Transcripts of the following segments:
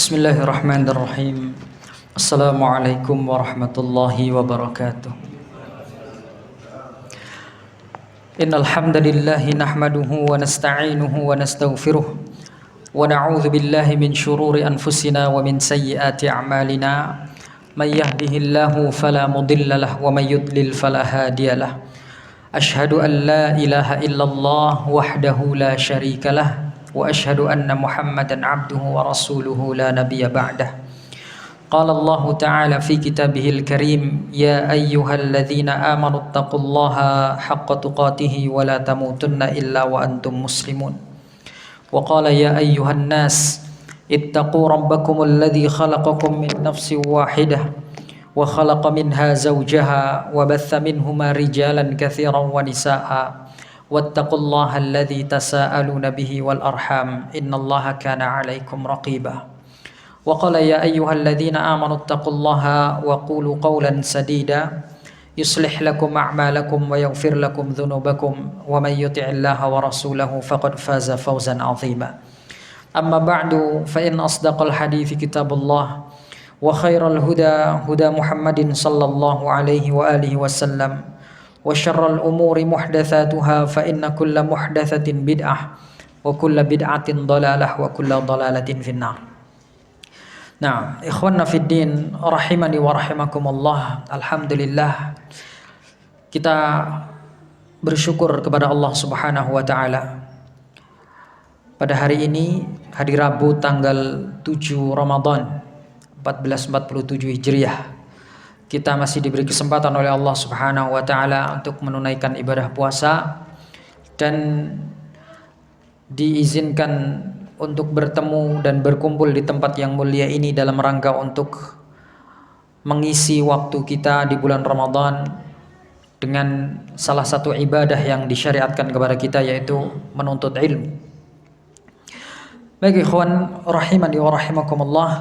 Bismillahirrahmanirrahim. Assalamualaikum warahmatullahi wabarakatuh. Innal hamdalillahi nahmaduhu wa nasta'inuhu wa nastaghfiruh wa na'udzu billahi min shururi anfusina wa min sayyiati a'malina. May yahdihillahu fala mudilla lahu wa may yudlil fala hadiyalah. Ashhadu an la ilaha illallah wahdahu la syarika lah wa ashhadu anna Muhammadan abduhu wa rasuluhu la nabiyya ba'dah. Qala Allah ta'ala fi kitabihil karim, ya ayyuhalladzina amanu taqullaha haqqa tuqatih wa la tamutunna illa wa antum muslimun. Wa qala ya ayyuhan nas ittaqu rabbakumul ladzi khalaqakum min nafsin wahidah wa khalaqa minha zawjaha wa batha minhuma rijalan katsiran wa nisaa'a wattaqullaha alladzi tasaaluna bihi wal arham innallaha kana 'alaikum raqiba. Wa qala ya ayyuhalladzina amanu taqullaha wa qulu qawlan sadida yuslih lakum a'malakum wa yaghfir lakum dhunubakum wa may yuti'illaha wa rasulahu faqad faza fawzan 'azima. Amma ba'du fa in asdaqal hadithi kitabullah wa khairal huda huda Muhammadin sallallahu alaihi wa alihi wasallam wa syarral umuri muhdatsatuha fa inna kulla muhdatsatin bid'ah wa kulla bid'atin dhalalah wa kulla dhalalatin finnar. Nah, ikhwanna fid din rahimani wa rahimakumullah. Alhamdulillah kita bersyukur kepada Allah Subhanahu wa taala. Pada hari ini, hari Rabu tanggal 7 Ramadan 1447 Hijriah, kita masih diberi kesempatan oleh Allah Subhanahu wa taala untuk menunaikan ibadah puasa dan diizinkan untuk bertemu dan berkumpul di tempat yang mulia ini dalam rangka untuk mengisi waktu kita di bulan Ramadan dengan salah satu ibadah yang disyariatkan kepada kita, yaitu menuntut ilmu. Baik ikhwan rahimani wa rahimakumullah,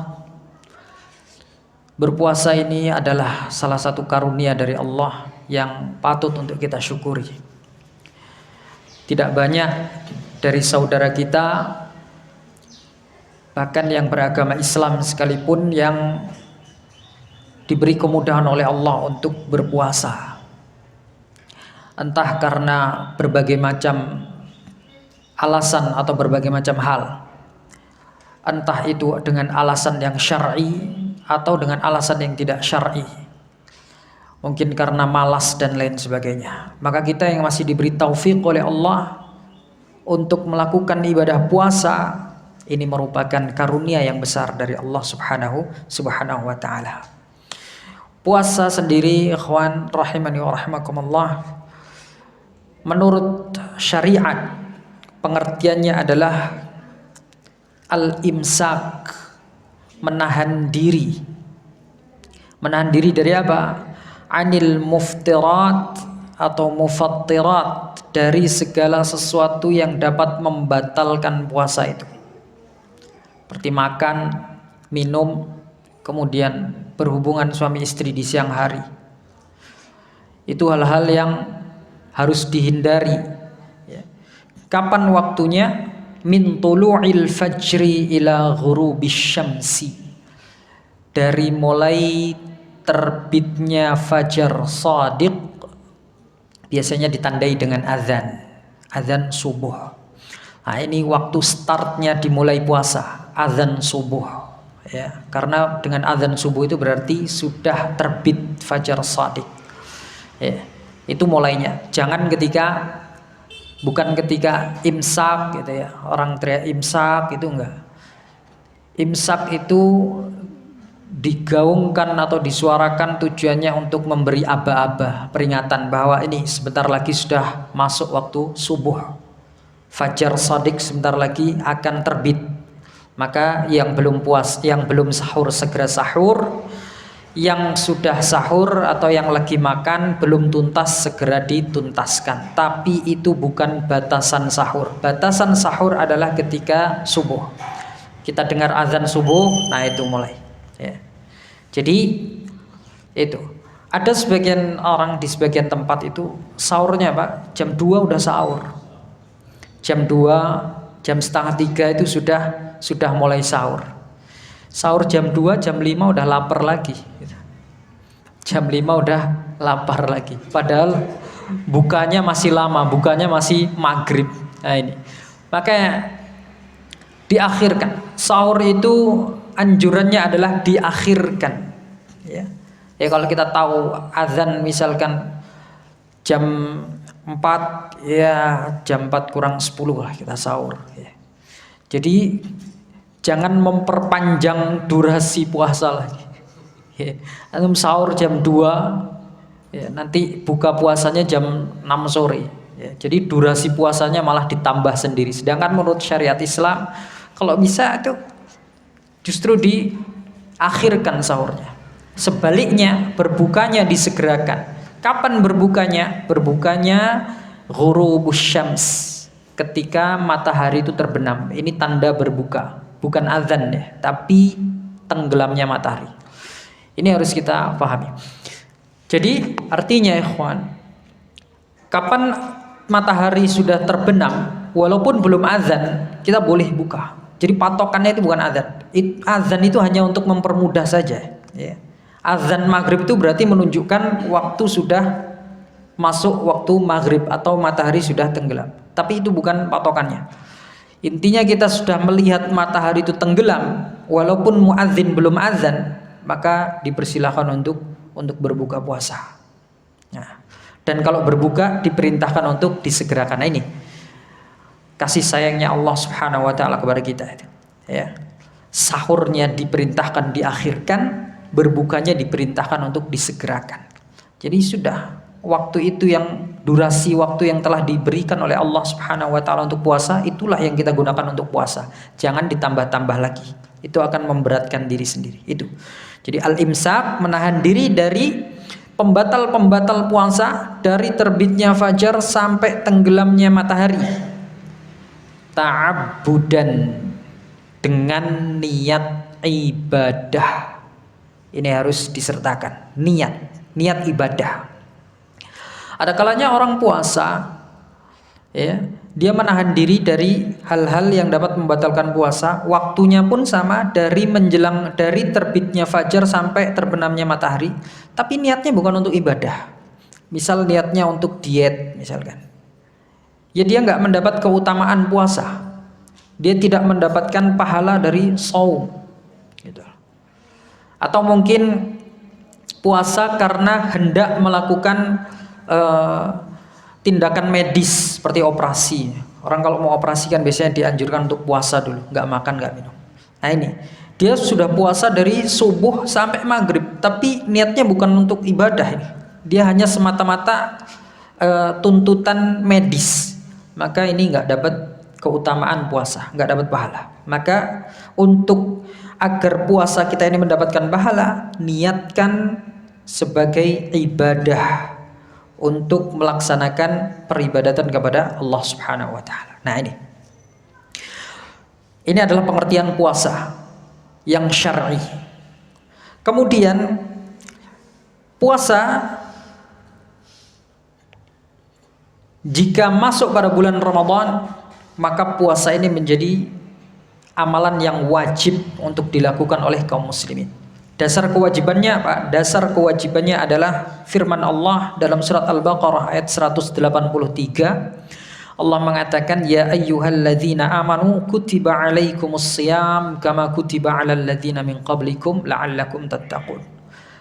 berpuasa ini adalah salah satu karunia dari Allah yang patut untuk kita syukuri. Tidak banyak dari saudara kita, bahkan yang beragama Islam sekalipun, yang diberi kemudahan oleh Allah untuk berpuasa. Entah karena berbagai macam alasan atau berbagai macam hal. Entah itu dengan alasan yang syar'i atau dengan alasan yang tidak syar'i, mungkin karena malas dan lain sebagainya. Maka kita yang masih diberi taufik oleh Allah untuk melakukan ibadah puasa, ini merupakan karunia yang besar dari Allah subhanahu wa ta'ala. Puasa sendiri ikhwan rahimani wa rahimakumullah, menurut syariat pengertiannya adalah al-imsak, menahan diri. Menahan diri dari apa? Anil muftirat atau mufattirat, dari segala sesuatu yang dapat membatalkan puasa itu. Seperti makan, minum, kemudian berhubungan suami istri di siang hari. Itu hal-hal yang harus dihindari. Kapan waktunya? Min tulu'il fajri ila ghurubis syamsi, dari mulai terbitnya fajar shadiq, biasanya ditandai dengan azan subuh. Nah, ini waktu startnya dimulai puasa, azan subuh, ya. Karena dengan azan subuh itu berarti sudah terbit fajar shadiq, ya. Itu mulainya. Jangan bukan ketika imsak gitu ya, orang teriak imsak, itu enggak. Imsak itu digaungkan atau disuarakan tujuannya untuk memberi aba-aba, peringatan bahwa ini sebentar lagi sudah masuk waktu subuh, fajar shadiq sebentar lagi akan terbit. Maka yang belum sahur segera sahur, yang sudah sahur atau yang lagi makan belum tuntas segera dituntaskan. Tapi itu bukan batasan sahur. Batasan sahur adalah ketika subuh. Kita dengar azan subuh, nah itu mulai, ya. Jadi itu ada sebagian orang di sebagian tempat itu sahurnya Pak jam 2 udah sahur. Jam 2, jam setengah 3 itu sudah mulai sahur. Sahur jam 2, jam 5 udah lapar lagi. Jam 5 udah lapar lagi. Padahal bukanya masih lama, bukanya masih maghrib. Nah ini. Makanya diakhirkan. Sahur itu anjurannya adalah diakhirkan. Ya. Ya kalau kita tahu azan misalkan jam 4, ya jam 4 kurang 10 lah kita sahur. Ya. Jadi jangan memperpanjang durasi puasa lagi. Ya. Antum sahur jam 2, ya, nanti buka puasanya jam 6 sore. Ya. Jadi durasi puasanya malah ditambah sendiri. Sedangkan menurut syariat Islam, kalau bisa itu justru diakhirkan sahurnya. Sebaliknya berbukanya disegerakan. Kapan berbukanya? Berbukanya ghurubus syams, ketika matahari itu terbenam. Ini tanda berbuka, bukan azan ya, tapi tenggelamnya matahari. Ini harus kita pahami. Jadi artinya ikhwan, kapan matahari sudah terbenam, walaupun belum azan, kita boleh buka. Jadi patokannya itu bukan azan. Azan itu hanya untuk mempermudah saja. Ya. Azan maghrib itu berarti menunjukkan waktu sudah masuk waktu maghrib atau matahari sudah tenggelam. Tapi itu bukan patokannya. Intinya kita sudah melihat matahari itu tenggelam, walaupun muadzin belum azan, maka dipersilahkan untuk berbuka puasa. Nah, dan kalau berbuka diperintahkan untuk disegerakan. Nah, ini kasih sayangnya Allah Subhanahu wa taala kepada kita itu. Ya. Sahurnya diperintahkan diakhirkan, berbukanya diperintahkan untuk disegerakan. Jadi sudah waktu itu, yang durasi waktu yang telah diberikan oleh Allah Subhanahu wa taala untuk puasa, itulah yang kita gunakan untuk puasa. Jangan ditambah-tambah lagi. Itu akan memberatkan diri sendiri. Itu. Jadi al-imsak, menahan diri dari pembatal-pembatal puasa, dari terbitnya fajar sampai tenggelamnya matahari. Ta'abbudan, dengan niat ibadah. Ini harus disertakan, niat ibadah. Ada kalanya orang puasa, ya, dia menahan diri dari hal-hal yang dapat membatalkan puasa. Waktunya pun sama, dari terbitnya fajar sampai terbenamnya matahari. Tapi niatnya bukan untuk ibadah. Misal niatnya untuk diet, misalkan. Ya dia nggak mendapat keutamaan puasa. Dia tidak mendapatkan pahala dari shaum. Gitu. Atau mungkin puasa karena hendak melakukan tindakan medis seperti operasi. Orang kalau mau operasi kan biasanya dianjurkan untuk puasa dulu, nggak makan, nggak minum. Nah ini, dia sudah puasa dari subuh sampai maghrib, tapi niatnya bukan untuk ibadah ini. Dia hanya semata-mata tuntutan medis. Maka ini nggak dapat keutamaan puasa, nggak dapat pahala. Maka untuk agar puasa kita ini mendapatkan pahala, niatkan sebagai ibadah, untuk melaksanakan peribadatan kepada Allah Subhanahu wa taala. Nah, ini adalah pengertian puasa yang syar'i. Kemudian puasa jika masuk pada bulan Ramadan, maka puasa ini menjadi amalan yang wajib untuk dilakukan oleh kaum muslimin. Dasar kewajibannya apa? Dasar kewajibannya adalah firman Allah dalam surat Al-Baqarah ayat 183. Allah mengatakan, ya ayyuhalladzina amanu kutiba alaikumus shiyam kama kutiba alal ladzina min qablikum la'allakum tattaqun.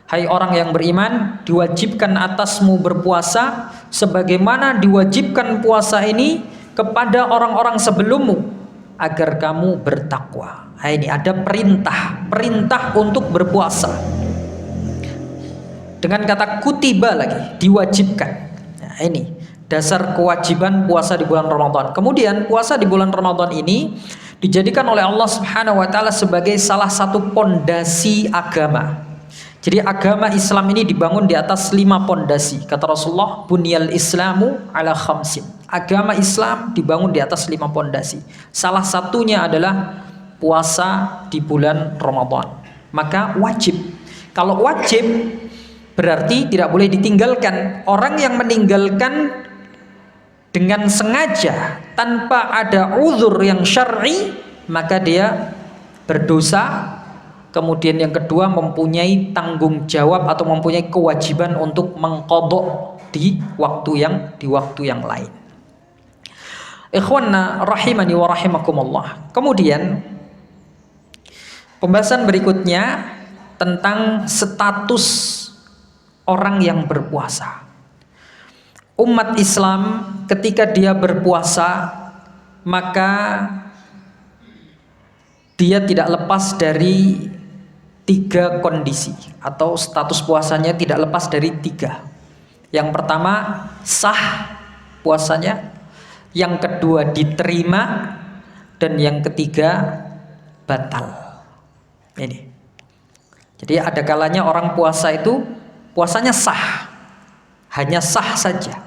Hai orang yang beriman, diwajibkan atasmu berpuasa sebagaimana diwajibkan puasa ini kepada orang-orang sebelummu agar kamu bertakwa. Nah, ini ada perintah untuk berpuasa. Dengan kata kutiba lagi, diwajibkan. Nah, ini dasar kewajiban puasa di bulan Ramadan. Kemudian puasa di bulan Ramadan ini dijadikan oleh Allah Subhanahu wa taala sebagai salah satu pondasi agama. Jadi agama Islam ini dibangun di atas 5 pondasi. Kata Rasulullah, bunyal islamu ala khamsin. Agama Islam dibangun di atas 5 pondasi. Salah satunya adalah puasa di bulan Ramadan. Maka wajib. Kalau wajib berarti tidak boleh ditinggalkan. Orang yang meninggalkan dengan sengaja tanpa ada uzur yang syar'i, maka dia berdosa kemudian yang kedua mempunyai tanggung jawab atau mempunyai kewajiban untuk mengqadha di waktu yang lain. Ikhwanna rahimani wa rahimakumullah. Kemudian pembahasan berikutnya tentang status orang yang berpuasa. Umat Islam ketika dia berpuasa, maka dia tidak lepas dari 3 kondisi, atau status puasanya tidak lepas dari 3. Yang pertama, sah puasanya. Yang kedua, diterima. Dan yang ketiga, batal. Ini. Jadi ada kalanya orang puasa itu puasanya sah, hanya sah saja.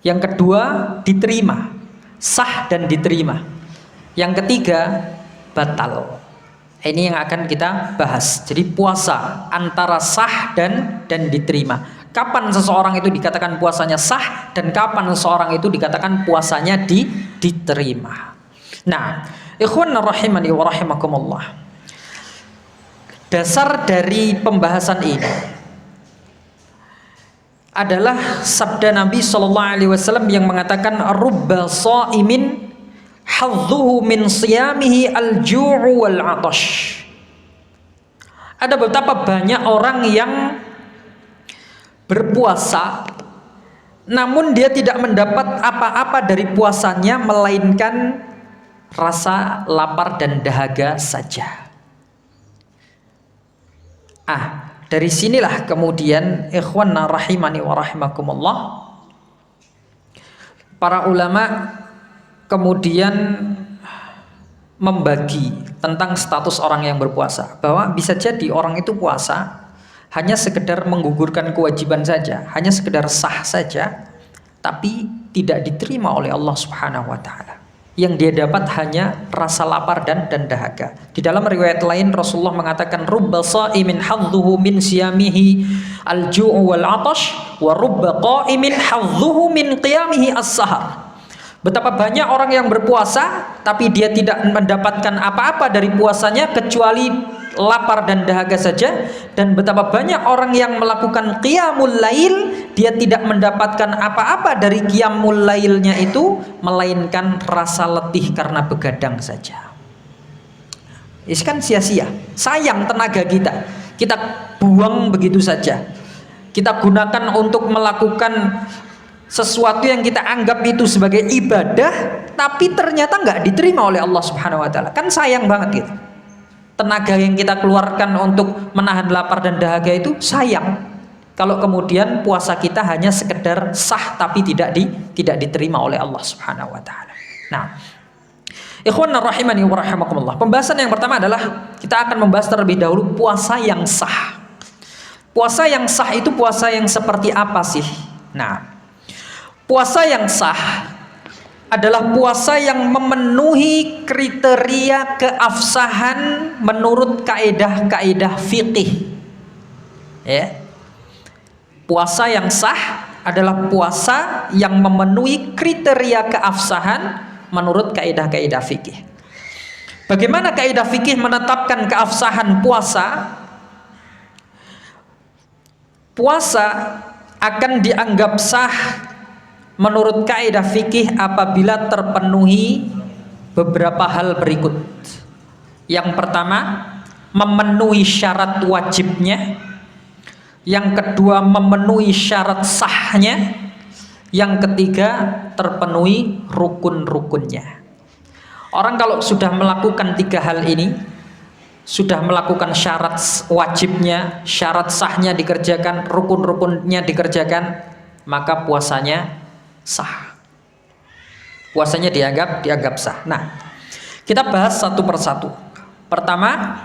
Yang kedua, diterima, sah dan diterima. Yang ketiga, batal. Ini yang akan kita bahas. Jadi puasa antara sah dan diterima. Kapan seseorang itu dikatakan puasanya sah dan kapan seseorang itu dikatakan puasanya diterima. Nah, ikhwan rahimani wa rahimakumullah. Dasar dari pembahasan ini adalah sabda Nabi sallallahu alaihi wasallam yang mengatakan rubba shaimin hadzuhu min siyamihi al-ju'u wal 'atash. Ada betapa banyak orang yang berpuasa namun dia tidak mendapat apa-apa dari puasanya melainkan rasa lapar dan dahaga saja. Dari sinilah kemudian ikhwanna rahimani wa rahimakumullah, para ulama kemudian membagi tentang status orang yang berpuasa, bahwa bisa jadi orang itu puasa hanya sekedar menggugurkan kewajiban saja, hanya sekedar sah saja, tapi tidak diterima oleh Allah Subhanahu wa taala. Yang dia dapat hanya rasa lapar dan dahaga. Di dalam riwayat lain Rasulullah mengatakan rubba shaimin hadzuhu min siyamihi al-ju'u wal 'atash wa rubba qa'imin hadzuhu min qiyamihi as-sahar. Betapa banyak orang yang berpuasa tapi dia tidak mendapatkan apa-apa dari puasanya kecuali lapar dan dahaga saja, dan betapa banyak orang yang melakukan qiyamul lail, dia tidak mendapatkan apa-apa dari qiyamul lailnya itu melainkan rasa letih karena begadang saja. Ini kan sia-sia, sayang tenaga kita buang begitu saja. Kita gunakan untuk melakukan sesuatu yang kita anggap itu sebagai ibadah, tapi ternyata nggak diterima oleh Allah Subhanahu wa taala. Kan sayang banget gitu. Tenaga yang kita keluarkan untuk menahan lapar dan dahaga itu sayang kalau kemudian puasa kita hanya sekedar sah tapi tidak diterima oleh Allah Subhanahu wa taala. Nah, ikhwan rahimani wa rahimakumullah. Pembahasan yang pertama adalah kita akan membahas terlebih dahulu puasa yang sah. Puasa yang sah itu puasa yang seperti apa sih? Nah, puasa yang sah adalah puasa yang memenuhi kriteria keabsahan menurut kaidah-kaidah fikih. Ya. Puasa yang sah adalah puasa yang memenuhi kriteria keabsahan menurut kaidah-kaidah fikih. Bagaimana kaidah fikih menetapkan keabsahan puasa? Puasa akan dianggap sah menurut kaidah fikih apabila terpenuhi beberapa hal berikut. Yang pertama, memenuhi syarat wajibnya. Yang kedua, memenuhi syarat sahnya. Yang ketiga, terpenuhi rukun-rukunnya. Orang kalau sudah melakukan 3 hal ini, sudah melakukan syarat wajibnya, syarat sahnya dikerjakan, rukun-rukunnya dikerjakan, maka puasanya sah. Puasanya dianggap sah. Nah, kita bahas satu persatu. Pertama,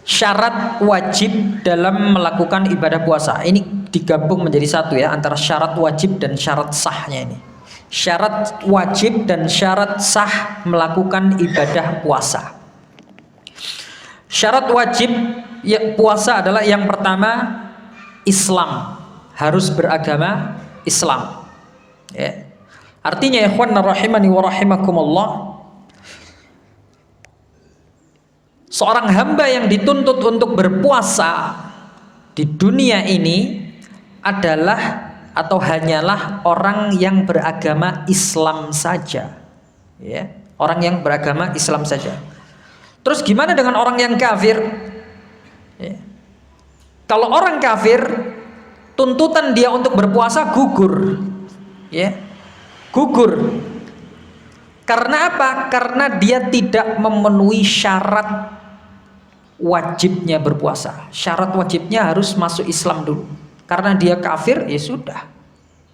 syarat wajib dalam melakukan ibadah puasa. Ini digabung menjadi satu ya, antara syarat wajib dan syarat sahnya ini. Syarat wajib dan syarat sah melakukan ibadah puasa. Syarat wajib ya, puasa adalah yang pertama, Islam, harus beragama Islam. Ya. Artinya ikhwan rahimani wa rahimakumullah, Seorang hamba yang dituntut untuk berpuasa di dunia ini adalah atau hanyalah orang yang beragama Islam saja, ya, orang yang beragama Islam saja. Terus gimana dengan orang yang kafir? Ya. Kalau orang kafir, tuntutan dia untuk berpuasa gugur, ya, gugur. Karena apa? Karena dia tidak memenuhi syarat wajibnya berpuasa. Syarat wajibnya harus masuk Islam dulu. Karena dia kafir, ya sudah,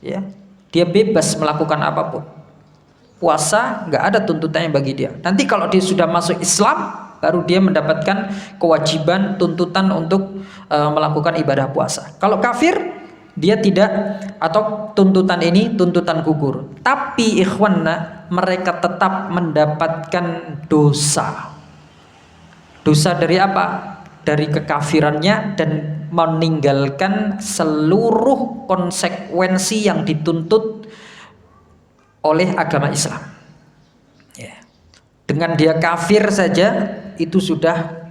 ya, dia bebas melakukan apapun. Puasa nggak ada tuntutannya bagi dia. Nanti kalau dia sudah masuk Islam, baru dia mendapatkan kewajiban tuntutan untuk melakukan ibadah puasa. Kalau kafir, dia tidak, atau tuntutan ini tuntutan gugur. Tapi ikhwanna, mereka tetap mendapatkan dosa. Dosa dari apa? Dari kekafirannya dan meninggalkan seluruh konsekuensi yang dituntut oleh agama Islam. Ya. Dengan dia kafir saja itu sudah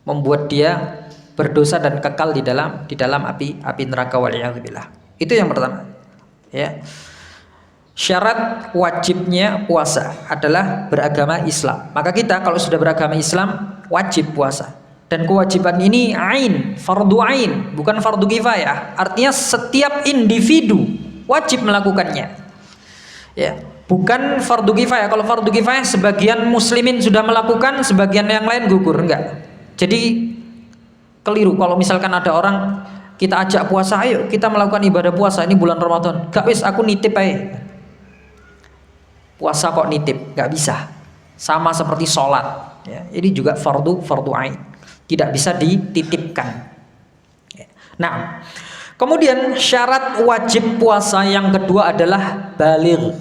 membuat dia berdosa dan kekal di dalam api neraka, waliyadzubillah. Itu yang pertama. Ya. Syarat wajibnya puasa adalah beragama Islam. Maka kita kalau sudah beragama Islam wajib puasa. Dan kewajiban ini ain, fardu ain, bukan fardu kifayah. Artinya setiap individu wajib melakukannya. Ya, bukan fardu kifayah. Kalau fardu kifayah sebagian muslimin sudah melakukan, sebagian yang lain gugur, enggak. Jadi keliru kalau misalkan ada orang kita ajak puasa, ayo kita melakukan ibadah puasa ini bulan Ramadan. Gak wis aku nitip aja. Puasa kok nitip, nggak bisa. Sama seperti sholat, ya, ini juga fardu ain, tidak bisa dititipkan. Nah, kemudian syarat wajib puasa yang kedua adalah baligh,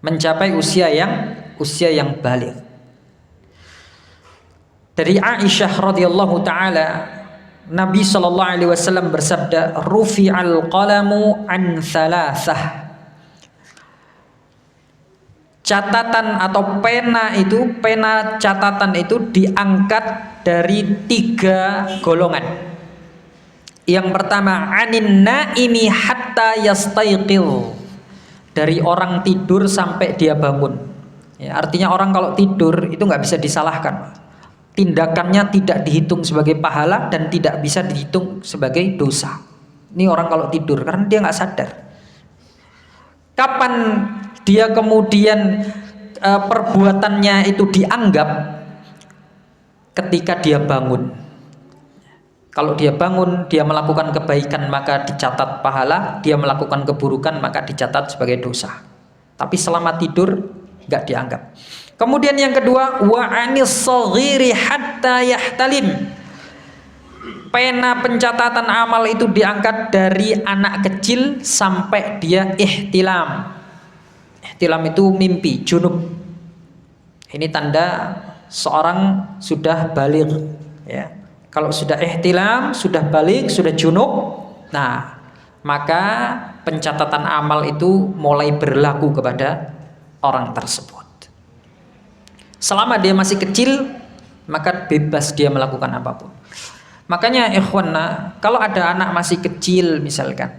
mencapai usia yang baligh. Dari Aisyah radhiyallahu taala, Nabi sallallahu alaihi wasallam bersabda, rufi'al qalamu an thalathah. Catatan atau pena catatan itu diangkat dari 3 golongan. Yang pertama, anin naimi hatta yastaiqil, dari orang tidur sampai dia bangun. Ya, artinya orang kalau tidur itu nggak bisa disalahkan. Tindakannya tidak dihitung sebagai pahala dan tidak bisa dihitung sebagai dosa. Ini orang kalau tidur karena dia nggak sadar. Kapan dia kemudian perbuatannya itu dianggap? Ketika dia bangun. Kalau dia bangun, dia melakukan kebaikan maka dicatat pahala, dia melakukan keburukan maka dicatat sebagai dosa. Tapi selama tidur nggak dianggap. Kemudian yang kedua, wa anis shaghiri hatta yahtalim. Pena pencatatan amal itu diangkat dari anak kecil sampai dia ihtilam. Ihtilam itu mimpi, junub. Ini tanda seorang sudah baligh, ya. Kalau sudah ihtilam, sudah baligh, sudah junub, nah, maka pencatatan amal itu mulai berlaku kepada orang tersebut. Selama dia masih kecil, maka bebas dia melakukan apapun. Makanya ikhwanna, kalau ada anak masih kecil misalkan,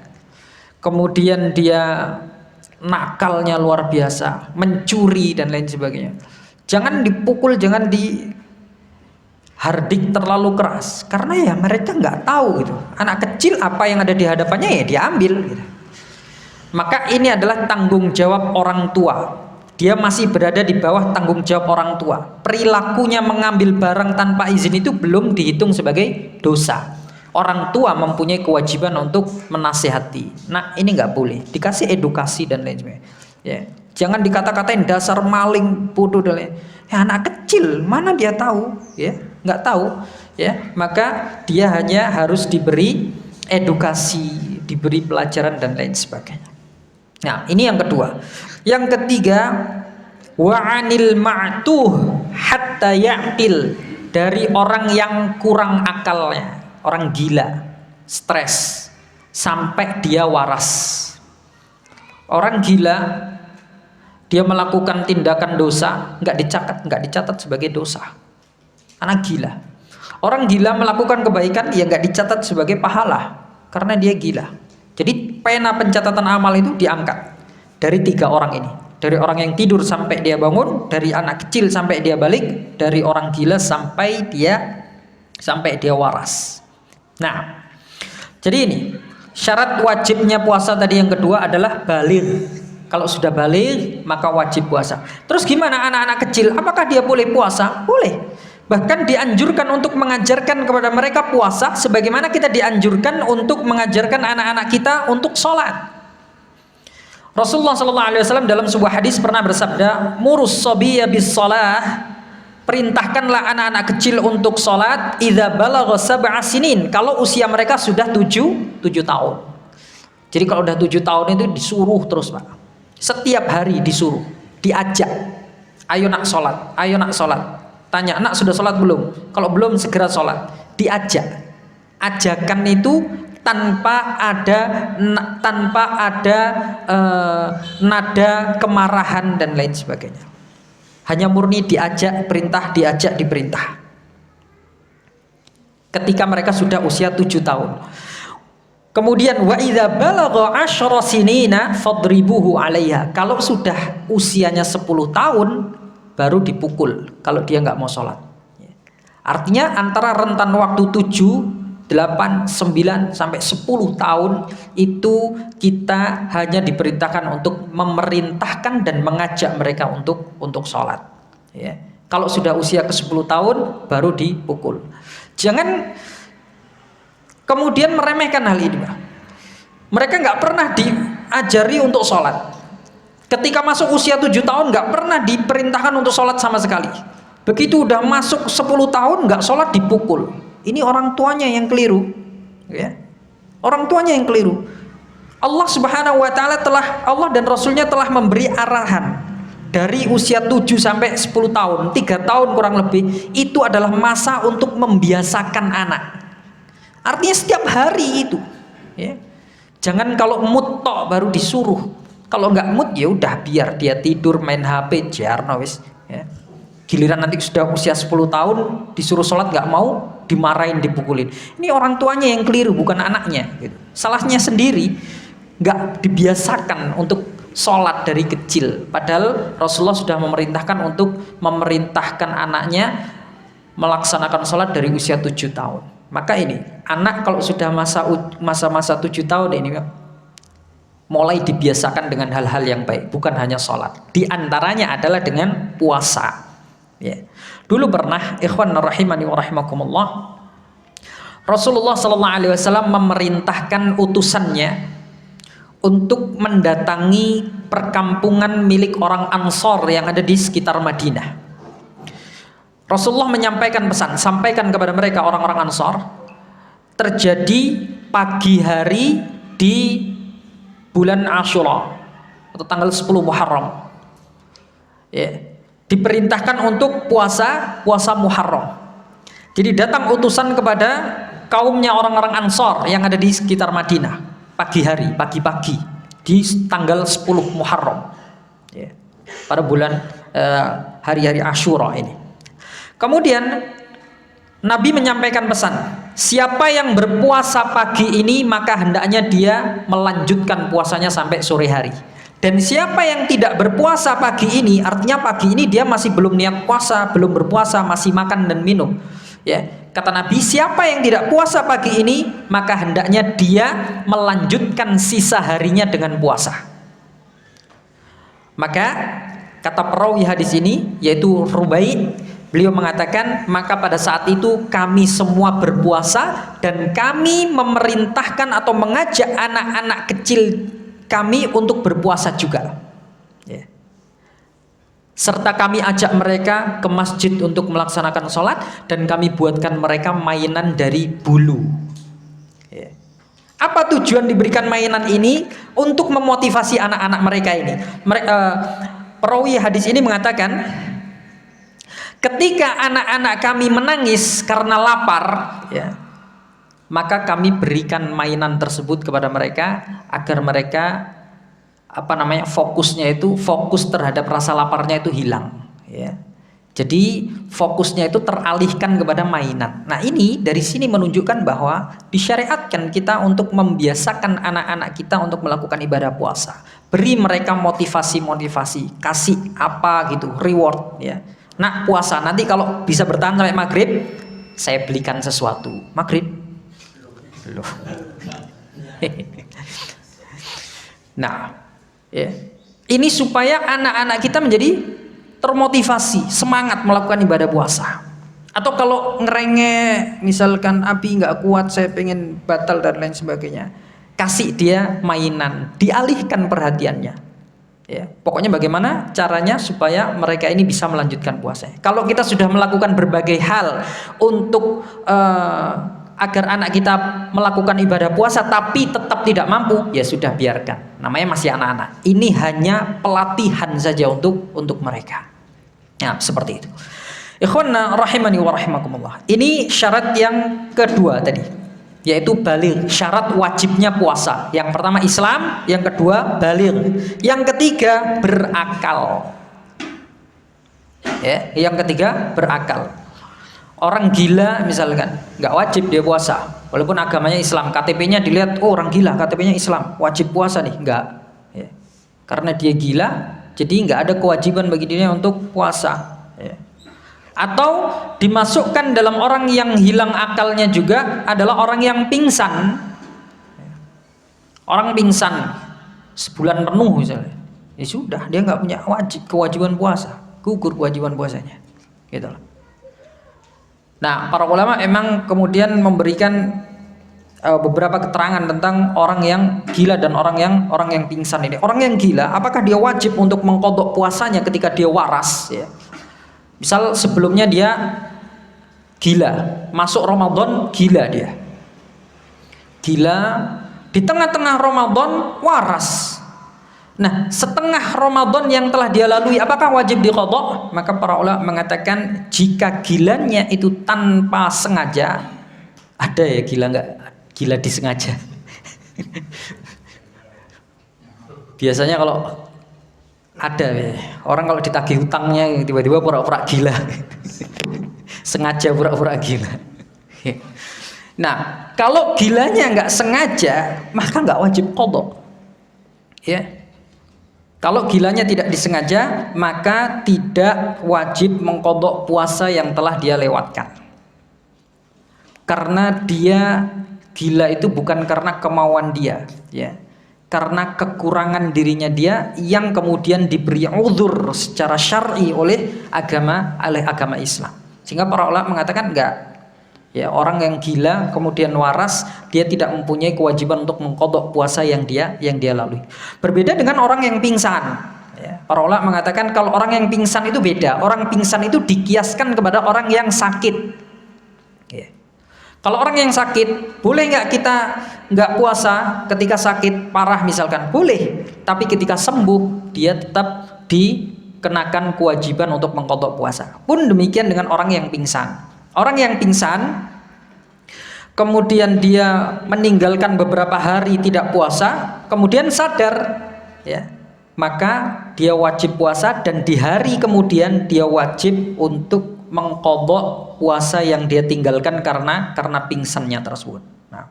kemudian dia nakalnya luar biasa, mencuri dan lain sebagainya, jangan dipukul, jangan dihardik terlalu keras, karena ya mereka nggak tahu gitu. Anak kecil apa yang ada di hadapannya ya diambil gitu. Maka ini adalah tanggung jawab orang tua. Dia masih berada di bawah tanggung jawab orang tua. Perilakunya mengambil barang tanpa izin itu belum dihitung sebagai dosa. Orang tua mempunyai kewajiban untuk menasihati. Nah, ini nggak boleh. Dikasih edukasi dan lain sebagainya. Ya. Jangan dikata-katain dasar maling, bodoh dan lain. Ya, anak kecil mana dia tahu? Ya, nggak tahu. Ya, maka dia hanya harus diberi edukasi, diberi pelajaran dan lain sebagainya. Nah, ini yang kedua. Yang ketiga, wa anil ma'tuh hatta ya'til, dari orang yang kurang akalnya, orang gila, stres, sampai dia waras. Orang gila, dia melakukan tindakan dosa, nggak dicatat sebagai dosa. Anak gila. Orang gila melakukan kebaikan ya nggak dicatat sebagai pahala karena dia gila. Jadi pena pencatatan amal itu diangkat dari 3 orang ini. Dari orang yang tidur sampai dia bangun, dari anak kecil sampai dia balik, dari orang gila sampai dia waras. Nah, jadi ini syarat wajibnya puasa tadi yang kedua adalah baligh. Kalau sudah baligh maka wajib puasa. Terus gimana anak-anak kecil? Apakah dia boleh puasa? Boleh. Bahkan dianjurkan untuk mengajarkan kepada mereka puasa sebagaimana kita dianjurkan untuk mengajarkan anak-anak kita untuk sholat. Rasulullah SAW dalam sebuah hadis pernah bersabda, "Murus sabiyya bis shalah." Perintahkanlah anak-anak kecil untuk sholat idza balagha sab'a sinin, kalau usia mereka sudah 7 tahun. Jadi kalau udah 7 tahun itu disuruh terus, Pak. Setiap hari disuruh, diajak. Ayo nak sholat, ayo nak sholat. Tanya, "Nak sudah sholat belum?" Kalau belum segera sholat. Diajak. Ajakan itu tanpa ada nada kemarahan dan lain sebagainya. Hanya murni diajak, perintah, diajak, diperintah. Ketika mereka sudah usia 7 tahun. Kemudian wa idza balagha 10 sinina fadribuhu 'alaiha. Kalau sudah usianya 10 tahun baru dipukul kalau dia nggak mau sholat. Artinya antara rentan waktu 7, 8, 9 sampai 10 tahun itu kita hanya diperintahkan untuk memerintahkan dan mengajak mereka untuk sholat. Ya. Kalau sudah usia ke 10 tahun baru dipukul. Jangan kemudian meremehkan hal ini, Pak. Mereka nggak pernah diajari untuk sholat. Ketika masuk usia 7 tahun nggak pernah diperintahkan untuk sholat sama sekali. Begitu udah masuk 10 tahun nggak sholat dipukul. Ini orang tuanya yang keliru, ya. Orang tuanya yang keliru. Allah Subhanahu wa taala Allah dan Rasulnya telah memberi arahan dari usia 7 sampai 10 tahun, 3 tahun kurang lebih, itu adalah masa untuk membiasakan anak. Artinya setiap hari itu, ya. Jangan kalau mood tok baru disuruh. Kalau nggak mood ya udah biar dia tidur main HP jarno wis, ya. Giliran nanti sudah usia 10 tahun disuruh sholat nggak mau, dimarahin, dipukulin. Ini orang tuanya yang keliru, bukan anaknya, gitu. Salahnya sendiri, nggak dibiasakan untuk sholat dari kecil. Padahal Rasulullah sudah memerintahkan untuk memerintahkan anaknya melaksanakan sholat dari usia 7 tahun. Maka ini anak kalau sudah masa-masa 7 tahun ini mulai dibiasakan dengan hal-hal yang baik, bukan hanya sholat. Di antaranya adalah dengan puasa. Ya. Dulu pernah, ikhwan rahimani wa rahimakumullah, Rasulullah SAW memerintahkan utusannya untuk mendatangi perkampungan milik orang Ansor yang ada di sekitar Madinah. Rasulullah menyampaikan pesan, sampaikan kepada mereka orang-orang Ansor, terjadi pagi hari di bulan Ashura atau tanggal 10 Muharram, ya, diperintahkan untuk puasa Muharram. Jadi datang utusan kepada kaumnya orang-orang Ansor yang ada di sekitar Madinah pagi hari, pagi-pagi di tanggal 10 Muharram, ya, pada bulan hari-hari Ashura ini. Kemudian Nabi menyampaikan pesan, siapa yang berpuasa pagi ini maka hendaknya dia melanjutkan puasanya sampai sore hari. Dan siapa yang tidak berpuasa pagi ini, artinya pagi ini dia masih belum niat puasa, belum berpuasa, masih makan dan minum. Ya, kata Nabi, siapa yang tidak puasa pagi ini maka hendaknya dia melanjutkan sisa harinya dengan puasa. Maka kata perawi hadis ini yaitu Rubai, beliau mengatakan, maka pada saat itu kami semua berpuasa dan kami memerintahkan atau mengajak anak-anak kecil kami untuk berpuasa juga, ya. Serta kami ajak mereka ke masjid untuk melaksanakan sholat dan kami buatkan mereka mainan dari bulu, ya. Apa tujuan diberikan mainan ini? Untuk memotivasi anak-anak mereka ini. Perawi hadis ini mengatakan, ketika anak-anak kami menangis karena lapar, ya, maka kami berikan mainan tersebut kepada mereka agar mereka fokus terhadap rasa laparnya itu hilang, ya. Jadi fokusnya itu teralihkan kepada mainan. Nah ini dari sini menunjukkan bahwa disyariatkan kita untuk membiasakan anak-anak kita untuk melakukan ibadah puasa. Beri mereka motivasi-motivasi, kasih apa gitu, reward ya. Nak puasa, nanti kalau bisa bertahan sampai maghrib, saya belikan sesuatu. Maghrib? Belum. Nah, ya. Ini supaya anak-anak kita menjadi termotivasi, semangat melakukan ibadah puasa. Atau kalau ngerengek, misalkan Abi nggak kuat, saya pengen batal dan lain sebagainya, kasih dia mainan, dialihkan perhatiannya. Ya, pokoknya bagaimana caranya supaya mereka ini bisa melanjutkan puasanya. Kalau kita sudah melakukan berbagai hal untuk agar anak kita melakukan ibadah puasa tapi tetap tidak mampu, ya sudah biarkan. Namanya masih anak-anak. Ini hanya pelatihan saja untuk mereka. Nah, seperti itu. Ikhwana rahimani wa rahimakumullah. Ini syarat yang kedua tadi, yaitu baligh, syarat wajibnya puasa. Yang pertama Islam, yang kedua baligh, yang ketiga berakal. Ya, yang ketiga berakal. Orang gila misalkan nggak wajib dia puasa, walaupun agamanya Islam, KTP-nya dilihat, oh orang gila, KTP-nya Islam, wajib puasa nih, nggak. Ya. Karena dia gila, jadi nggak ada kewajiban bagi dirinya untuk puasa. Ya. Atau dimasukkan dalam orang yang hilang akalnya juga adalah orang yang pingsan. Orang pingsan sebulan penuh misalnya, ya sudah dia nggak punya kewajiban puasa, gugur kewajiban puasanya, gitu loh. Nah, para ulama emang kemudian memberikan beberapa keterangan tentang orang yang gila dan orang yang pingsan ini. Orang yang gila, apakah dia wajib untuk mengqadha puasanya ketika dia waras? Ya. Misal sebelumnya dia gila, masuk Ramadan gila dia, gila, di tengah-tengah Ramadan waras. Nah, setengah Ramadan yang telah dia lalui, apakah wajib diqadha? Maka para ulama mengatakan jika gilanya itu tanpa sengaja, ada ya gila nggak? Gila disengaja. Biasanya kalau ada ya, orang kalau ditagih hutangnya tiba-tiba pura-pura gila, sengaja pura-pura gila. Nah, kalau gilanya nggak sengaja, maka nggak wajib qadha. Ya. Kalau gilanya tidak disengaja, maka tidak wajib mengqadha puasa yang telah dia lewatkan. Karena dia gila itu bukan karena kemauan dia, ya. Karena kekurangan dirinya dia yang kemudian diberi uzur secara syar'i oleh agama Islam. Sehingga para ulama mengatakan enggak. Ya, orang yang gila kemudian waras, dia tidak mempunyai kewajiban untuk mengqadha puasa yang dia lalui. Berbeda dengan orang yang pingsan. Ya, para ulama mengatakan kalau orang yang pingsan itu beda. Orang pingsan itu dikiaskan kepada orang yang sakit. Ya. Kalau orang yang sakit, boleh nggak kita nggak puasa ketika sakit parah misalkan? Boleh. Tapi ketika sembuh, dia tetap dikenakan kewajiban untuk mengqadha puasa. Pun demikian dengan orang yang pingsan. Orang yang pingsan, kemudian dia meninggalkan beberapa hari tidak puasa, kemudian sadar, ya, maka dia wajib puasa dan di hari kemudian dia wajib untuk mengqadha puasa yang dia tinggalkan karena pingsannya tersebut. Nah,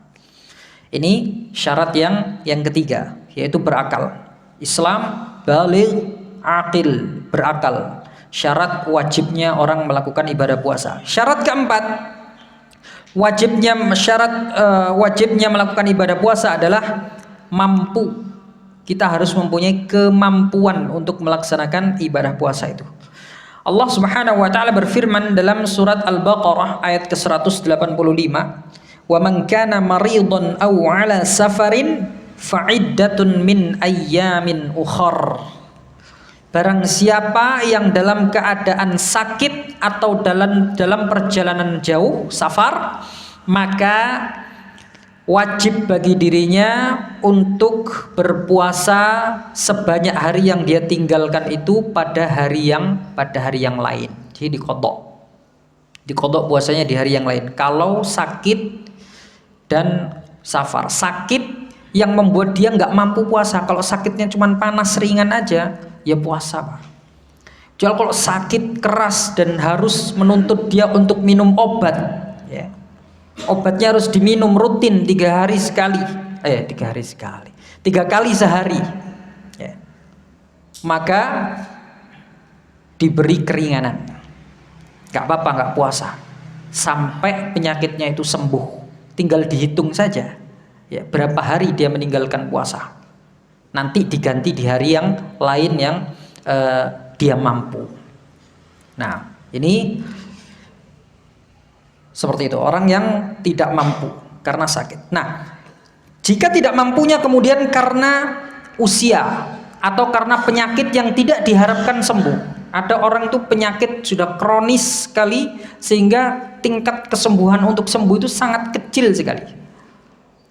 ini syarat yang ketiga, yaitu berakal. Islam, baligh, aqil, berakal. Syarat wajibnya orang melakukan ibadah puasa. Syarat keempat, wajibnya melakukan ibadah puasa adalah mampu. Kita harus mempunyai kemampuan untuk melaksanakan ibadah puasa itu. Allah Subhanahu wa taala berfirman dalam surat Al-Baqarah ayat ke-185, "Wa man kana maridun aw 'ala safarin fa'iddatun min ayyamin ukhar." Barang siapa yang dalam keadaan sakit atau dalam perjalanan jauh, safar, maka wajib bagi dirinya untuk berpuasa sebanyak hari yang dia tinggalkan itu pada hari yang lain. Jadi diqadha puasanya di hari yang lain. Kalau sakit dan safar, sakit yang membuat dia nggak mampu puasa. Kalau sakitnya cuma panas ringan aja, ya puasa, Pak. Jual kalau sakit keras dan harus menuntut dia untuk minum obat, ya. Obatnya harus diminum rutin 3 hari sekali, 3 kali sehari, ya. Maka diberi keringanan, nggak apa-apa, nggak puasa sampai penyakitnya itu sembuh. Tinggal dihitung saja, ya, berapa hari dia meninggalkan puasa. Nanti diganti di hari yang lain yang dia mampu. Nah, ini seperti itu, orang yang tidak mampu karena sakit. Nah, jika tidak mampunya kemudian karena usia atau karena penyakit yang tidak diharapkan sembuh. Ada orang itu penyakit sudah kronis sekali sehingga tingkat kesembuhan untuk sembuh itu sangat kecil sekali.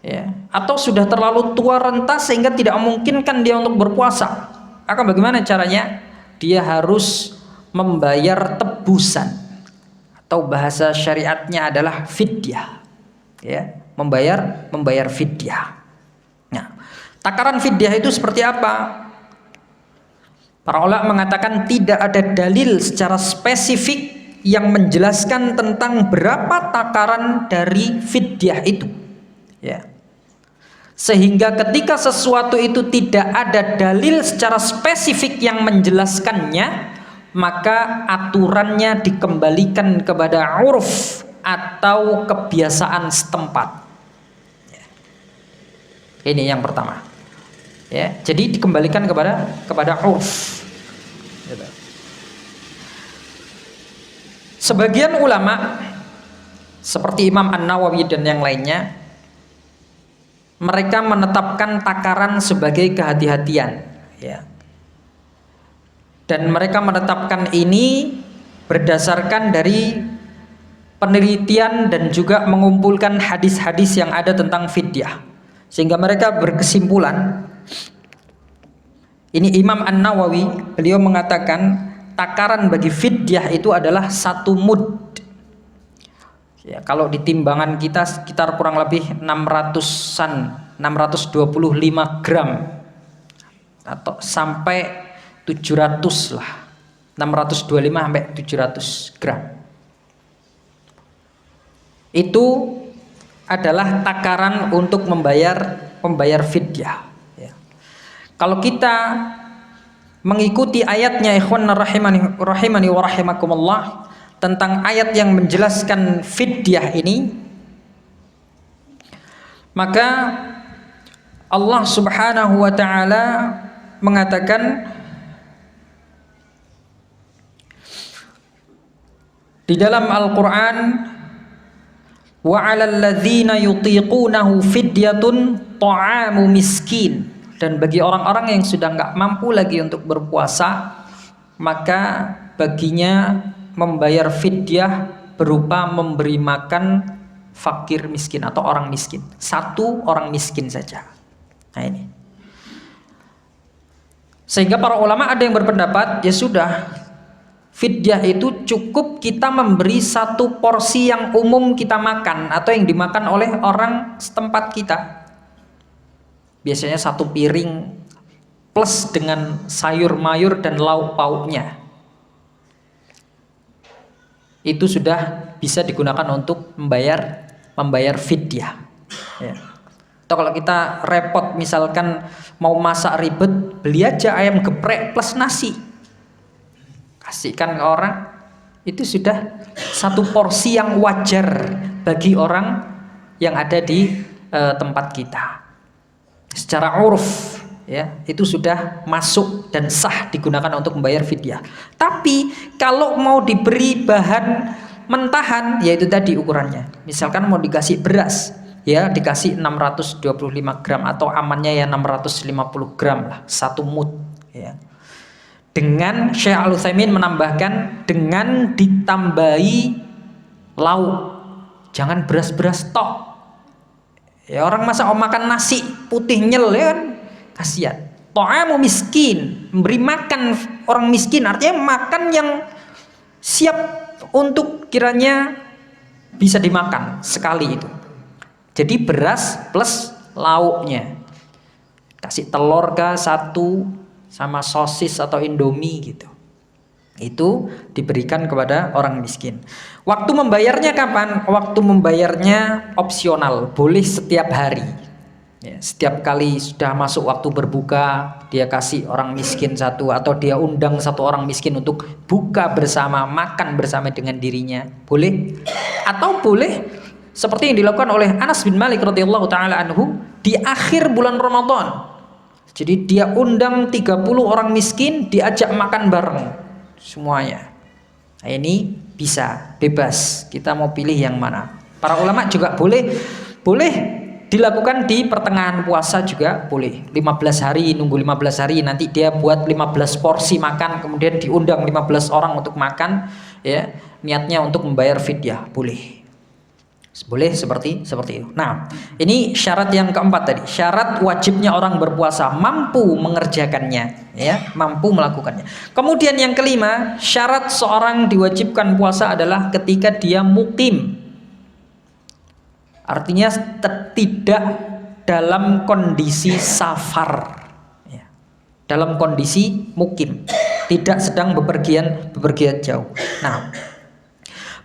Ya, atau sudah terlalu tua renta sehingga tidak memungkinkan dia untuk berpuasa. Maka bagaimana caranya? Dia harus membayar tebusan, atau bahasa syariatnya adalah fidyah, ya, membayar fidyah. Nah, takaran fidyah itu seperti apa? Para ulama mengatakan tidak ada dalil secara spesifik yang menjelaskan tentang berapa takaran dari fidyah itu, ya. Sehingga ketika sesuatu itu tidak ada dalil secara spesifik yang menjelaskannya, maka aturannya dikembalikan kepada uruf atau kebiasaan setempat. Ini yang pertama, ya. Jadi dikembalikan kepada uruf. Sebagian ulama seperti Imam An-Nawawi dan yang lainnya, mereka menetapkan takaran sebagai kehati-hatian, ya. Dan mereka menetapkan ini berdasarkan dari penelitian dan juga mengumpulkan hadis-hadis yang ada tentang fidyah, sehingga mereka berkesimpulan. Ini Imam An-Nawawi, beliau mengatakan takaran bagi fidyah itu adalah 1 mud. Ya, kalau di timbangan kita sekitar kurang lebih 625 gram atau sampai 700 lah, 625 sampai 700 gram. Itu adalah takaran untuk membayar fidyah, ya. Kalau kita mengikuti ayatnya, ikhwan rahimani wa rahimakumullah, tentang ayat yang menjelaskan fidyah ini, maka Allah Subhanahu wa taala mengatakan di dalam Al-Qur'an, wa 'alal ladzina yutiqunahu fidyatun ta'amu miskin, dan bagi orang-orang yang sudah nggak mampu lagi untuk berpuasa, maka baginya membayar fidyah berupa memberi makan fakir miskin atau orang miskin, 1 orang miskin saja. Nah, ini sehingga para ulama ada yang berpendapat, ya sudah, fidyah itu cukup kita memberi 1 porsi yang umum kita makan atau yang dimakan oleh orang setempat kita. Biasanya 1 piring plus dengan sayur mayur dan lauk pauknya. Itu sudah bisa digunakan untuk membayar fidyah, ya. Atau kalau kita repot misalkan mau masak ribet, beli aja ayam geprek plus nasi, kasihkan ke orang, itu sudah 1 porsi yang wajar bagi orang yang ada di tempat kita. Secara uruf, ya, itu sudah masuk dan sah digunakan untuk membayar fidyah. Tapi kalau mau diberi bahan mentahan, yaitu tadi ukurannya, misalkan mau dikasih beras, ya dikasih 625 gram atau amannya ya 650 gram lah, 1 mud, ya. Dengan Syekh Al-Utsaimin menambahkan dengan ditambahi lauk, jangan beras-beras tok. Ya, orang masa makan nasi putih nyel, ya kan, kasihan. Ta'amu miskin, memberi makan orang miskin, artinya makan yang siap untuk kiranya bisa dimakan sekali itu. Jadi beras plus lauknya, kasih telur kah 1 sama sosis atau indomie gitu. Itu diberikan kepada orang miskin. Waktu membayarnya kapan? Waktu membayarnya opsional, boleh setiap hari. Ya, setiap kali sudah masuk waktu berbuka, dia kasih orang miskin satu, atau dia undang satu orang miskin untuk buka bersama, makan bersama dengan dirinya, boleh. Atau boleh seperti yang dilakukan oleh Anas bin Malik radhiyallahu taala anhu di akhir bulan Ramadan. Jadi dia undang 30 orang miskin, diajak makan bareng semuanya. Nah, ini bisa bebas, kita mau pilih yang mana. Para ulama juga boleh dilakukan di pertengahan puasa juga boleh. 15 hari, nunggu 15 hari, nanti dia buat 15 porsi makan, kemudian diundang 15 orang untuk makan, ya, niatnya untuk membayar fidyah, boleh. Boleh seperti itu. Nah, ini syarat yang keempat tadi. Syarat wajibnya orang berpuasa mampu mengerjakannya, ya, mampu melakukannya. Kemudian yang kelima, syarat seorang diwajibkan puasa adalah ketika dia mukim. Artinya tidak dalam kondisi safar, ya. Dalam kondisi mukim, tidak sedang bepergian jauh. Nah,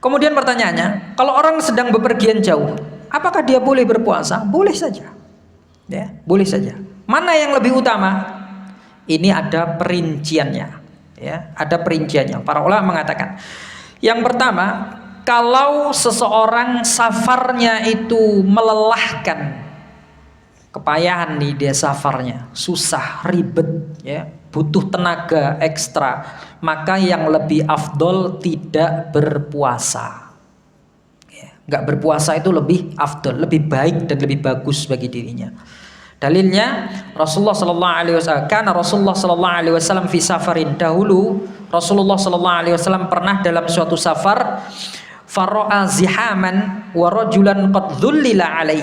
kemudian pertanyaannya, kalau orang sedang bepergian jauh, apakah dia boleh berpuasa? Boleh saja, ya, boleh saja. Mana yang lebih utama? Ini ada perinciannya, ya, ada perinciannya. Para ulama mengatakan, yang pertama, kalau seseorang safarnya itu melelahkan, kepayahan nih dia safarnya, susah, ribet, ya, butuh tenaga ekstra, maka yang lebih afdol tidak berpuasa. Ya, nggak berpuasa itu lebih afdol, lebih baik dan lebih bagus bagi dirinya. Dalilnya Rasulullah Sallallahu Alaihi Wasallam, karena Rasulullah Sallallahu Alaihi Wasallam fi safarin, dahulu Rasulullah Sallallahu Alaihi Wasallam pernah dalam suatu safar, faro'a zihaman wa rajulan qad dhullila alaih.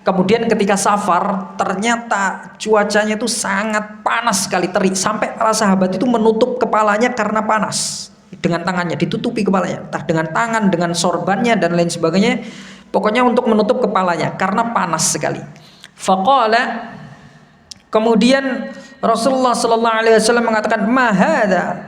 Kemudian ketika safar ternyata cuacanya itu sangat panas sekali, terik, sampai para sahabat itu menutup kepalanya karena panas. Dengan tangannya ditutupi kepalanya, entah dengan tangan, dengan sorbannya dan lain sebagainya. Pokoknya untuk menutup kepalanya karena panas sekali. Faqala, kemudian Rasulullah sallallahu alaihi wasallam mengatakan, "Ma hadza?"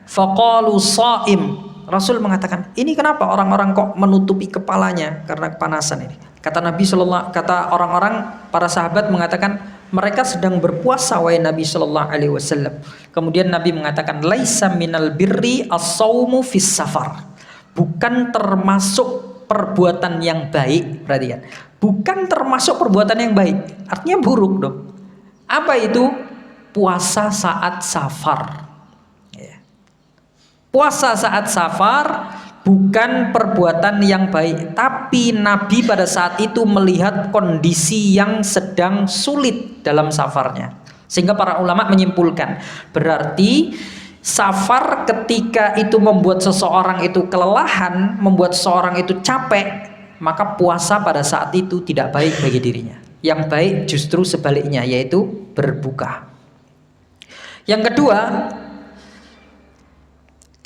Faqalu shaim. Rasul mengatakan, ini kenapa orang-orang kok menutupi kepalanya karena kepanasan ini? Kata Nabi kata orang-orang, para sahabat mengatakan, mereka sedang berpuasa wahai Nabi Shallallahu Alaihi Wasallam. Kemudian Nabi mengatakan, laisa minal birri as-saumu fis safar. Bukan termasuk perbuatan yang baik, perhatikan. Bukan termasuk perbuatan yang baik, artinya buruk dong. Apa itu? Puasa saat safar. Puasa saat safar bukan perbuatan yang baik, tapi Nabi pada saat itu melihat kondisi yang sedang sulit dalam safarnya, sehingga para ulama menyimpulkan, berarti safar ketika itu membuat seseorang itu kelelahan, membuat seseorang itu capek, maka puasa pada saat itu tidak baik bagi dirinya. Yang baik justru sebaliknya, yaitu berbuka. Yang kedua,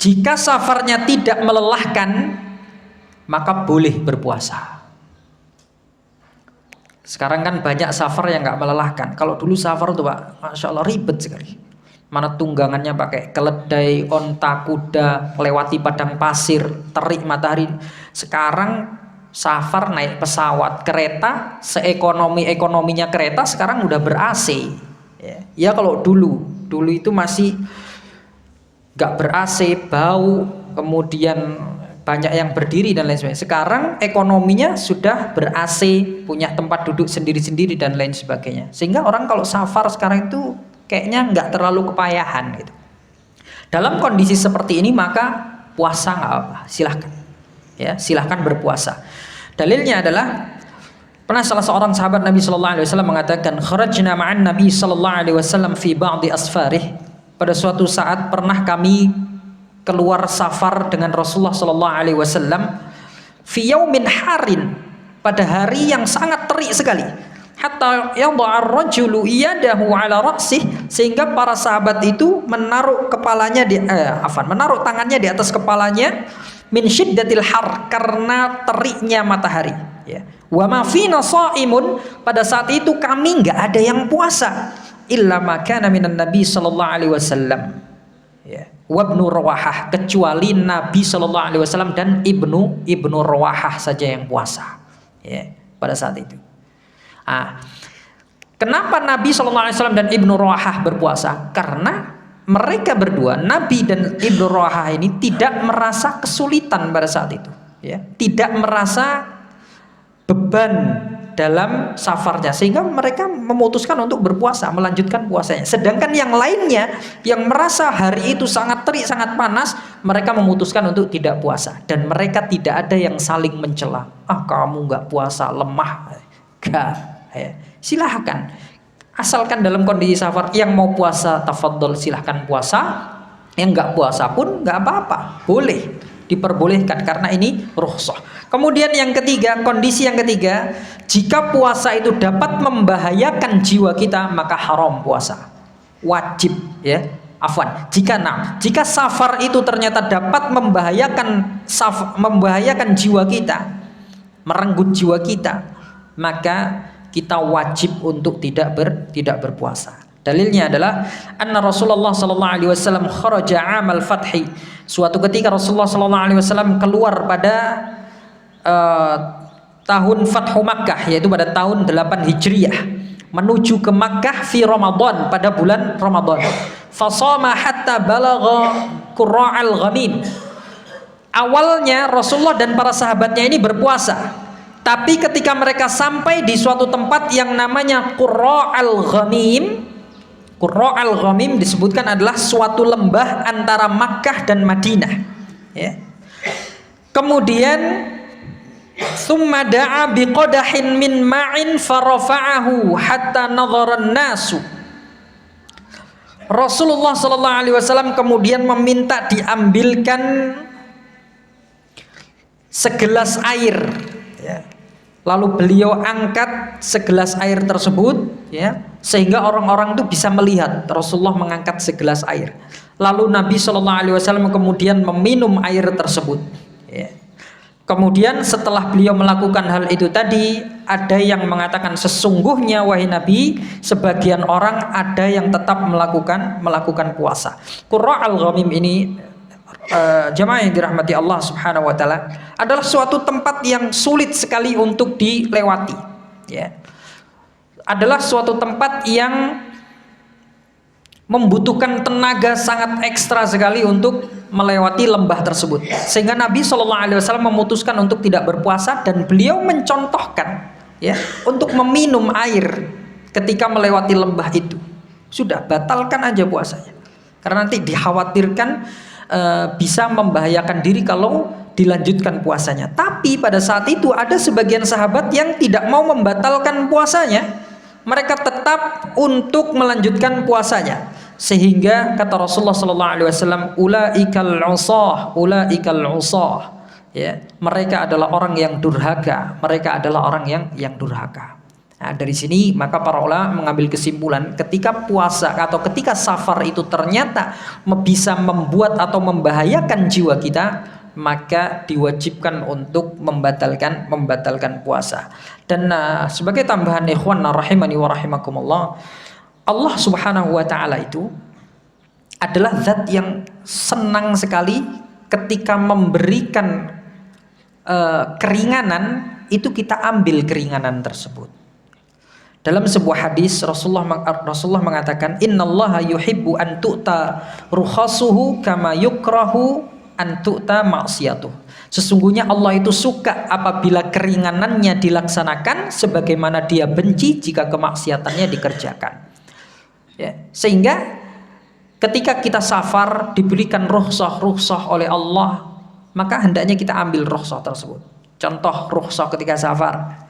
jika safarnya tidak melelahkan, maka boleh berpuasa. Sekarang kan banyak safar yang nggak melelahkan. Kalau dulu safar tuh Pak, Masya Allah ribet sekali. Mana tunggangannya pakai keledai, onta, kuda, lewati padang pasir, terik matahari. Sekarang safar naik pesawat, kereta, seekonominya kereta sekarang udah ber-AC. Ya kalau dulu itu masih gak ber-AC, bau, kemudian banyak yang berdiri dan lain sebagainya. Sekarang ekonominya sudah ber-AC, punya tempat duduk sendiri-sendiri dan lain sebagainya. Sehingga orang kalau safar sekarang itu kayaknya nggak terlalu kepayahan gitu. Dalam kondisi seperti ini maka puasa nggak apa, silahkan. Ya, silahkan berpuasa. Dalilnya adalah pernah salah seorang sahabat Nabi Shallallahu Alaihi Wasallam mengatakan, kharajna ma'an Nabi Shallallahu Alaihi Wasallam fi ba'di asfarih. Pada suatu saat pernah kami keluar safar dengan Rasulullah Sallallahu Alaihi Wasallam fi yaumin harin, pada hari yang sangat terik sekali, hatta yadha'ar rajulu yadahu ala ra'sih, sehingga para sahabat itu menaruh menaruh tangannya di atas kepalanya, min syiddatil har, karena teriknya matahari, ya. Wa ma fina shaimun, pada saat itu kami enggak ada yang puasa, illa makana minan Nabi Sallallahu Alaihi Wasallam, ya. Wabnu Rawahah, kecuali Nabi Shallallahu Alaihi Wasallam dan ibnu Rawahah saja yang puasa, ya, pada saat itu. Kenapa Nabi Shallallahu Alaihi Wasallam dan ibnu Rawahah berpuasa? Karena mereka berdua, Nabi dan ibnu Rawahah ini tidak merasa kesulitan pada saat itu, ya, tidak merasa beban dalam safarnya, sehingga mereka memutuskan untuk berpuasa, melanjutkan puasanya. Sedangkan yang lainnya yang merasa hari itu sangat terik, sangat panas, mereka memutuskan untuk tidak puasa, dan mereka tidak ada yang saling mencela. Kamu nggak puasa, lemah. Enggak, ya. Silahkan, asalkan dalam kondisi safar. Yang mau puasa tafadhol, silahkan puasa. Yang nggak puasa pun nggak apa-apa, boleh, diperbolehkan, karena ini rukhsah. Kemudian yang ketiga, kondisi yang ketiga, jika puasa itu dapat membahayakan jiwa kita, maka haram puasa, wajib, ya. Jika safar itu ternyata dapat membahayakan jiwa kita, merenggut jiwa kita, maka kita wajib untuk tidak berpuasa. Dalilnya adalah anna Rasulullah sallallahu alaihi wasallam kharaja 'amal fathi. Suatu ketika Rasulullah sallallahu alaihi wasallam keluar pada tahun Fathu Makkah, yaitu pada tahun 8 Hijriyah, menuju ke Makkah fi Ramadan, pada bulan Ramadan. Fasama hatta balagha qurra'al ghamim. Awalnya Rasulullah dan para sahabatnya ini berpuasa, tapi ketika mereka sampai di suatu tempat yang namanya Qurra'al Ghamim disebutkan adalah suatu lembah antara Makkah dan Madinah, ya. Kemudian summa da'a biqadahin min ma'in farafa'ahu hatta nadhara an-nasu. Rasulullah sallallahu alaihi wasallam kemudian meminta diambilkan segelas air, ya. Lalu beliau angkat segelas air tersebut, ya, sehingga orang-orang itu bisa melihat Rasulullah mengangkat segelas air. Lalu Nabi sallallahu alaihi wasallam kemudian meminum air tersebut, ya. Kemudian setelah beliau melakukan hal itu tadi, ada yang mengatakan sesungguhnya wahai Nabi, sebagian orang ada yang tetap melakukan puasa. Qurra'al Ghamim ini, jamaah yang dirahmati Allah Subhanahu wa taala, adalah suatu tempat yang sulit sekali untuk dilewati, ya. Adalah suatu tempat yang membutuhkan tenaga sangat ekstra sekali untuk melewati lembah tersebut, sehingga Nabi SAW memutuskan untuk tidak berpuasa, dan beliau mencontohkan, ya, untuk meminum air ketika melewati lembah itu. Sudah, batalkan aja puasanya, karena nanti dikhawatirkan bisa membahayakan diri kalau dilanjutkan puasanya. Tapi pada saat itu ada sebagian sahabat yang tidak mau membatalkan puasanya, mereka tetap untuk melanjutkan puasanya, sehingga kata Rasulullah sallallahu alaihi wasallam, ulaikal usah, ya, mereka adalah orang yang durhaka, mereka adalah orang yang durhaka. Nah, dari sini maka para ulama mengambil kesimpulan, ketika puasa atau ketika safar itu ternyata bisa membuat atau membahayakan jiwa kita, maka diwajibkan untuk membatalkan puasa. Dan sebagai tambahan ikhwan rahimani wa rahimakumullah, Allah Subhanahu wa taala itu adalah zat yang senang sekali ketika memberikan keringanan, itu kita ambil keringanan tersebut. Dalam sebuah hadis Rasulullah mengatakan, innallaha yuhibbu an tu'ta rukhasuhu kama yukrahu an tu'ta ma'siyatuh. Sesungguhnya Allah itu suka apabila keringanannya dilaksanakan, sebagaimana Dia benci jika kemaksiatannya dikerjakan, ya. Sehingga ketika kita safar diberikan rukhsah oleh Allah, maka hendaknya kita ambil rukhsah tersebut. Contoh rukhsah ketika safar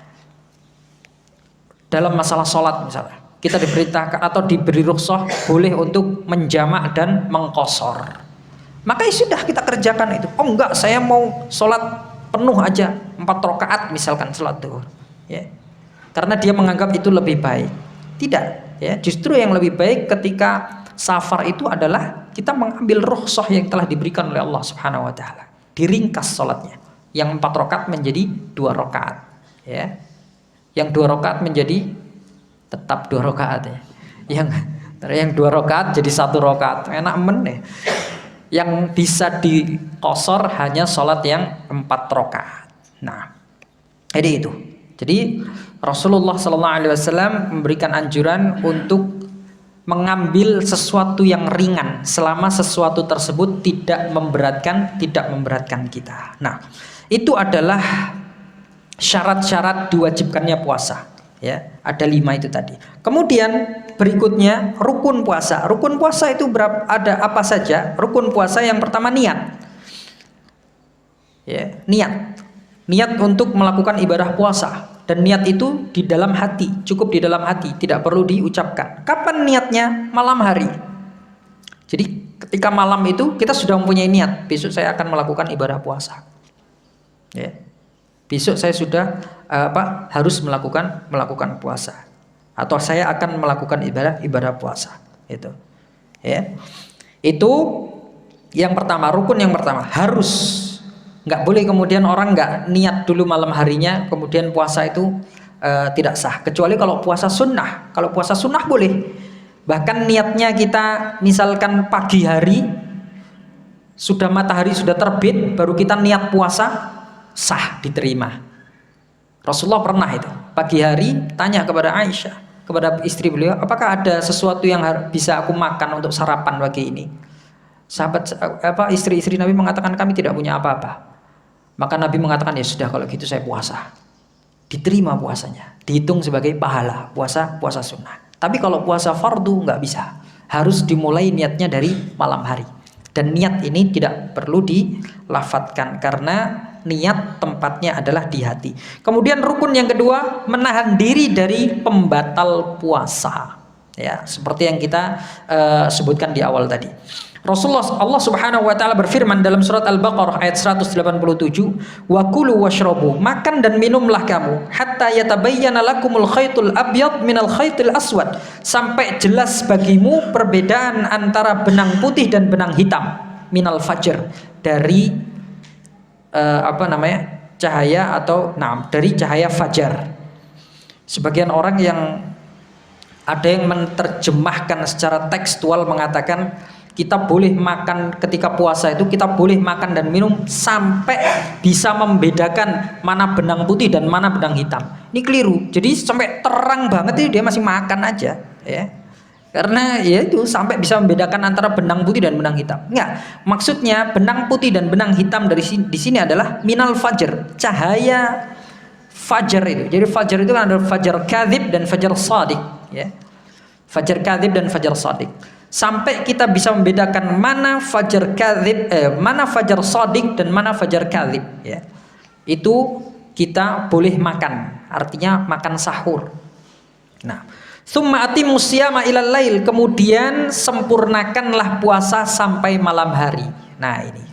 dalam masalah sholat, misalnya kita diperintahkan atau diberi rukhsah boleh untuk menjamak dan mengqashar, maka ya sudah, kita kerjakan itu. Oh enggak, saya mau sholat penuh aja 4 rakaat misalkan sholat zuhur, ya, karena dia menganggap itu lebih baik. Tidak, ya, justru yang lebih baik ketika safar itu adalah kita mengambil rukhsah yang telah diberikan oleh Allah Subhanahu wa taala. Diringkas sholatnya, yang 4 rakaat menjadi 2 rakaat, ya. Yang 2 rakaat menjadi tetap 2 rakaat, ya. Yang Dari yang 2 rakaat jadi 1 rakaat. Enak meneh. Yang bisa dikosor hanya sholat yang 4 rakaat. Nah, jadi itu. Jadi Rasulullah SAW memberikan anjuran untuk mengambil sesuatu yang ringan selama sesuatu tersebut tidak memberatkan kita. Nah, itu adalah syarat-syarat diwajibkannya puasa. Ya, ada 5 itu tadi. Kemudian berikutnya rukun puasa. Rukun puasa itu ada apa saja? Rukun puasa yang pertama niat. Ya, niat untuk melakukan ibadah puasa, dan niat itu di dalam hati, cukup di dalam hati, tidak perlu diucapkan. Kapan niatnya? Malam hari. Jadi ketika malam itu kita sudah mempunyai niat, besok saya akan melakukan ibadah puasa. Ya. Besok saya sudah harus melakukan puasa, atau saya akan melakukan ibadah puasa. Itu. Ya. Itu yang pertama, rukun yang pertama, harus. Nggak boleh kemudian orang nggak niat dulu malam harinya kemudian puasa itu tidak sah, kecuali kalau puasa sunnah. Kalau puasa sunnah boleh, bahkan niatnya kita misalkan pagi hari sudah matahari sudah terbit baru kita niat puasa, sah, diterima. Rasulullah pernah itu pagi hari tanya kepada Aisyah, kepada istri beliau, apakah ada sesuatu yang bisa aku makan untuk sarapan pagi ini? Istri-istri Nabi mengatakan kami tidak punya apa-apa. Maka Nabi mengatakan ya sudah kalau gitu saya puasa. Diterima puasanya, dihitung sebagai pahala puasa sunnah. Tapi kalau puasa fardu nggak bisa, harus dimulai niatnya dari malam hari. Dan niat ini tidak perlu dilafatkan karena niat tempatnya adalah di hati. Kemudian rukun yang kedua, menahan diri dari pembatal puasa. Ya, seperti yang kita sebutkan di awal tadi. Allah Subhanahu wa taala berfirman dalam surat Al-Baqarah ayat 187, "Wa kulu washrabu," makan dan minumlah kamu, hatta yatabayyana lakumul khaitul abyad minal khaitil aswad, sampai jelas bagimu perbedaan antara benang putih dan benang hitam, minal fajr, dari cahaya atau dari cahaya fajar. Sebagian orang yang ada yang menerjemahkan secara tekstual mengatakan kita boleh makan ketika puasa itu, kita boleh makan dan minum sampai bisa membedakan mana benang putih dan mana benang hitam. Ini keliru. Jadi sampai terang banget itu dia masih makan aja, ya. Karena ya itu sampai bisa membedakan antara benang putih dan benang hitam. Enggak. Maksudnya benang putih dan benang hitam di sini adalah minal fajr, cahaya fajar itu. Jadi fajar itu kan ada fajar kadzib dan fajar shadiq, ya. Fajar kadzib dan fajar shadiq. Sampai kita bisa membedakan mana fajar kadzib, mana fajar shadiq dan mana fajar kadzib, ya. Itu kita boleh makan, artinya makan sahur. Nah, summa atimus siyama ilal lail, kemudian sempurnakanlah puasa sampai malam hari. Nah, ini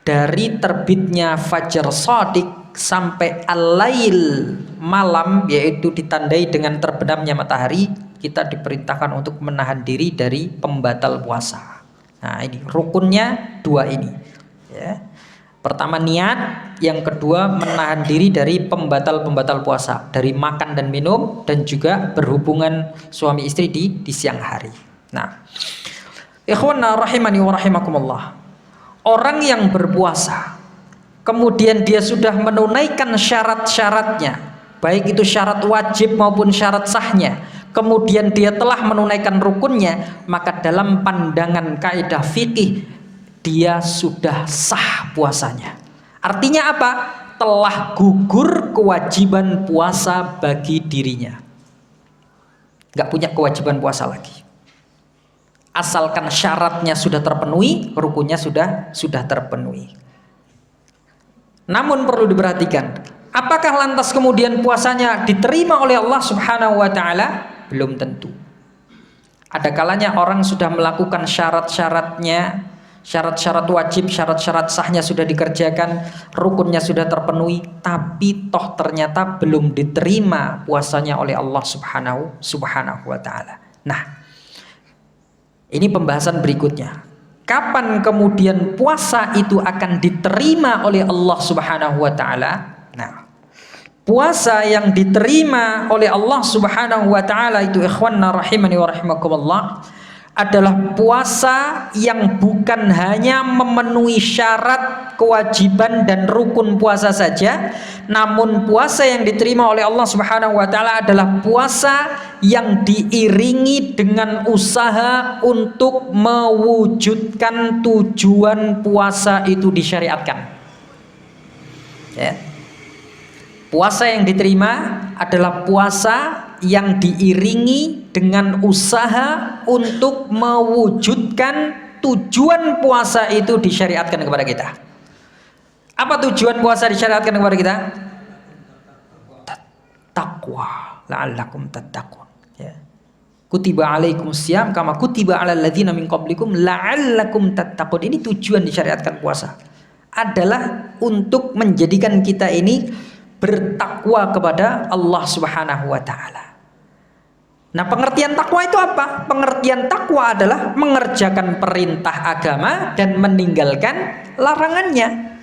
dari terbitnya fajar shadiq sampai al-lail, malam, yaitu ditandai dengan terbenamnya matahari, kita diperintahkan untuk menahan diri dari pembatal puasa. Nah, ini rukunnya 2 ini, ya. Pertama niat, yang kedua menahan diri dari pembatal puasa, dari makan dan minum, dan juga berhubungan suami istri di siang hari. Nah, ikhwana rahimani wa rahimakumullah, orang yang berpuasa kemudian dia sudah menunaikan syarat-syaratnya, baik itu syarat wajib maupun syarat sahnya, kemudian dia telah menunaikan rukunnya, maka dalam pandangan kaidah fikih dia sudah sah puasanya. Artinya apa? Telah gugur kewajiban puasa bagi dirinya, nggak punya kewajiban puasa lagi. Asalkan syaratnya sudah terpenuhi, rukunnya sudah terpenuhi. Namun perlu diperhatikan, apakah lantas kemudian puasanya diterima oleh Allah Subhanahu wa taala? Belum tentu. Ada kalanya orang sudah melakukan syarat-syaratnya, syarat-syarat wajib, syarat-syarat sahnya sudah dikerjakan, rukunnya sudah terpenuhi, tapi toh ternyata belum diterima puasanya oleh Allah Subhanahu wa taala. Nah, ini pembahasan berikutnya. Kapan kemudian puasa itu akan diterima oleh Allah Subhanahu wa taala? Nah, Puasa yang diterima oleh Allah Subhanahu wa taala itu, ikhwanna rahimani wa rahimakumullah, adalah puasa yang bukan hanya memenuhi syarat, kewajiban dan rukun puasa saja, namun puasa yang diterima oleh Allah Subhanahu wa taala adalah puasa yang diiringi dengan usaha untuk mewujudkan tujuan puasa itu disyariatkan. Ya. Puasa yang diterima adalah puasa yang diiringi dengan usaha untuk mewujudkan tujuan puasa itu disyariatkan kepada kita. Apa tujuan puasa disyariatkan kepada kita? Takwa, la'allakum tattaqun. Ya. Kutiba alaikumusiyam kama kutiba alal ladzina min qablikum la'allakum tattaqun. Ini tujuan disyariatkan puasa. Adalah untuk menjadikan kita ini bertakwa kepada Allah Subhanahu wa taala. Nah, pengertian takwa itu apa? Pengertian takwa adalah mengerjakan perintah agama dan meninggalkan larangannya.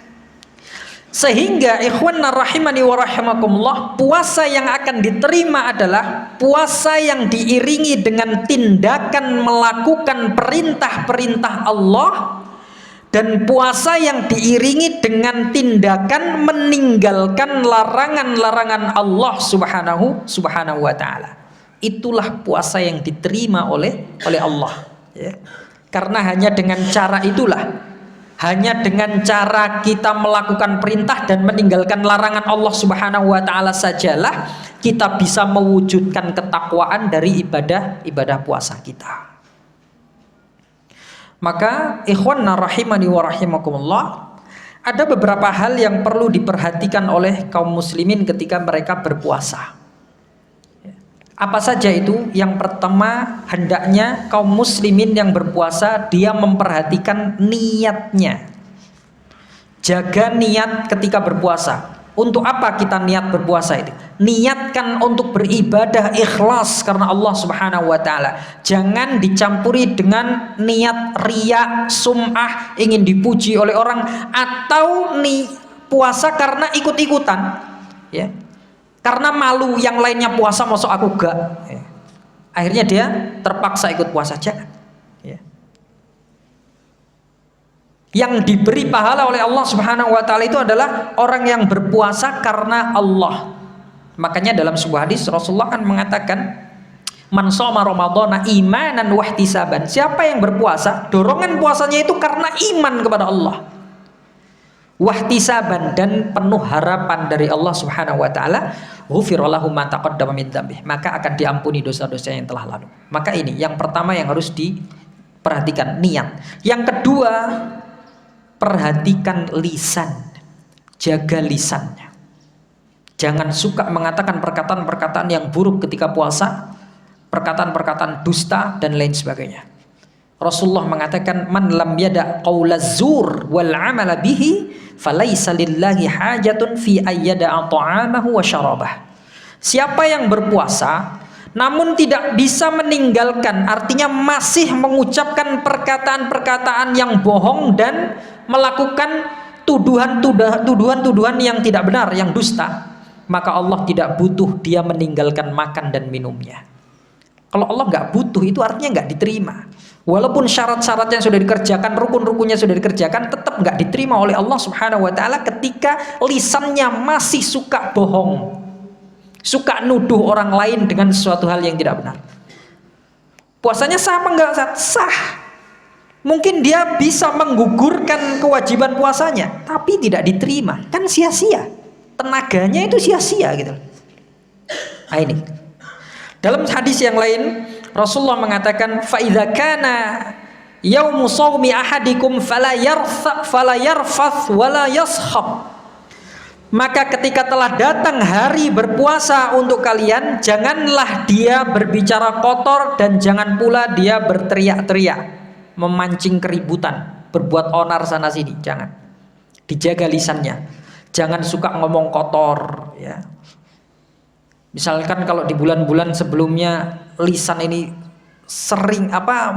Sehingga ikhwanna rahimani wa rahimakumullah, puasa yang akan diterima adalah puasa yang diiringi dengan tindakan melakukan perintah-perintah Allah, dan puasa yang diiringi dengan tindakan meninggalkan larangan-larangan Allah subhanahu wa ta'ala. Itulah puasa yang diterima oleh Allah, ya. Karena hanya dengan cara itulah, hanya dengan cara kita melakukan perintah dan meninggalkan larangan Allah subhanahu wa ta'ala sajalah kita bisa mewujudkan ketakwaan dari ibadah puasa kita. Maka ikhwanna rahimani wa rahimakumullah, ada beberapa hal yang perlu diperhatikan oleh kaum muslimin ketika mereka berpuasa. Apa saja itu? Yang pertama, hendaknya kaum muslimin yang berpuasa dia memperhatikan niatnya. Jaga niat ketika berpuasa. Untuk apa kita niat berpuasa itu? Niatkan untuk beribadah ikhlas karena Allah Subhanahu wa taala. Jangan dicampuri dengan niat riya, sum'ah, ingin dipuji oleh orang, atau puasa karena ikut-ikutan, ya. Karena malu yang lainnya puasa masuk aku gak. Ya. Akhirnya dia terpaksa ikut puasa. Jangan. Ya. Yang diberi pahala oleh Allah Subhanahu wa taala itu adalah orang yang berpuasa karena Allah. Makanya dalam sebuah hadis Rasulullah kan mengatakan, man shoma ramadhana imanan wa ihtisaban. Siapa yang berpuasa, dorongan puasanya itu karena iman kepada Allah. Wa ihtisaban, dan penuh harapan dari Allah Subhanahu wa taala, ghufira lahu ma taqaddama min dzambih. Maka akan diampuni dosa-dosa yang telah lalu. Maka ini yang pertama yang harus diperhatikan, niat. Yang kedua, perhatikan lisan, jaga lisannya. Jangan suka mengatakan perkataan-perkataan yang buruk ketika puasa, perkataan-perkataan dusta dan lain sebagainya. Rasulullah mengatakan, man lam yada qaulaz zur wal amala bihi falaisa lillahi hajatun fi ayyada'a ta'amahu wa syarabah. Siapa yang berpuasa namun tidak bisa meninggalkan, artinya masih mengucapkan perkataan-perkataan yang bohong dan melakukan tuduhan-tuduhan yang tidak benar, yang dusta, maka Allah tidak butuh dia meninggalkan makan dan minumnya. Kalau Allah nggak butuh, itu artinya nggak diterima. Walaupun syarat-syaratnya sudah dikerjakan, rukun-rukunnya sudah dikerjakan, tetap nggak diterima oleh Allah Subhanahu wa taala ketika lisannya masih suka bohong, suka nuduh orang lain dengan sesuatu hal yang tidak benar. Puasanya sah apa enggak? Sah. Mungkin dia bisa menggugurkan kewajiban puasanya, tapi tidak diterima, kan sia-sia. Tenaganya itu sia-sia gitu. Nah, ini. Dalam hadis yang lain Rasulullah mengatakan, fa idza kana yaumu shaumi ahadikum fala yarfath wala yaskhab. Maka ketika telah datang hari berpuasa untuk kalian, janganlah dia berbicara kotor dan jangan pula dia berteriak-teriak, memancing keributan, berbuat onar sana sini. Jangan. Dijaga lisannya. Jangan suka ngomong kotor, ya. Misalkan kalau di bulan-bulan sebelumnya lisan ini sering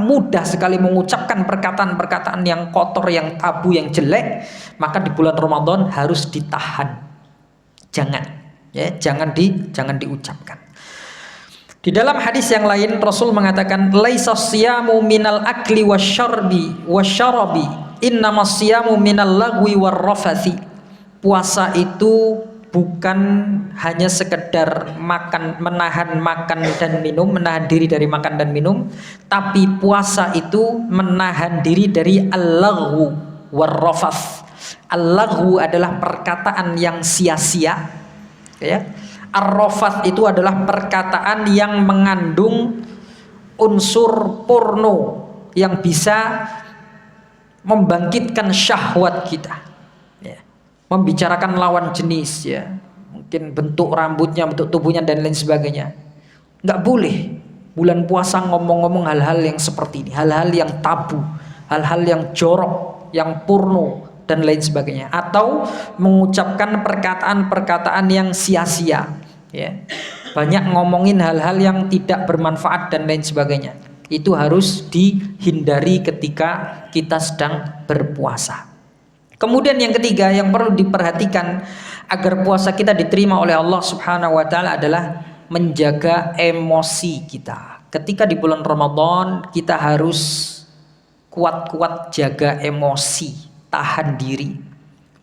mudah sekali mengucapkan perkataan-perkataan yang kotor, yang tabu, yang jelek, maka di bulan Ramadan harus ditahan. Jangan. Ya, jangan diucapkan. Di dalam hadis yang lain Rasul mengatakan laisa siyamu minal akli wasyarbi wasyarabi innamas siyamu minal lagwi warrafathi. Puasa itu bukan hanya sekedar menahan makan dan minum, menahan diri dari makan dan minum, tapi puasa itu menahan diri dari al-laghwu warrafath. Al-laghwu adalah perkataan yang sia-sia, ya. Ar-rafath itu adalah perkataan yang mengandung unsur porno yang bisa membangkitkan syahwat kita, ya. Membicarakan lawan jenis, ya, mungkin bentuk rambutnya, bentuk tubuhnya dan lain sebagainya. Nggak boleh bulan puasa ngomong-ngomong hal-hal yang seperti ini, hal-hal yang tabu, hal-hal yang jorok, yang porno dan lain sebagainya, atau mengucapkan perkataan-perkataan yang sia-sia, ya. Banyak ngomongin hal-hal yang tidak bermanfaat dan lain sebagainya. Itu harus dihindari ketika kita sedang berpuasa. Kemudian yang ketiga yang perlu diperhatikan agar puasa kita diterima oleh Allah Subhanahu wa taala adalah menjaga emosi kita. Ketika di bulan Ramadan kita harus kuat-kuat jaga emosi, tahan diri.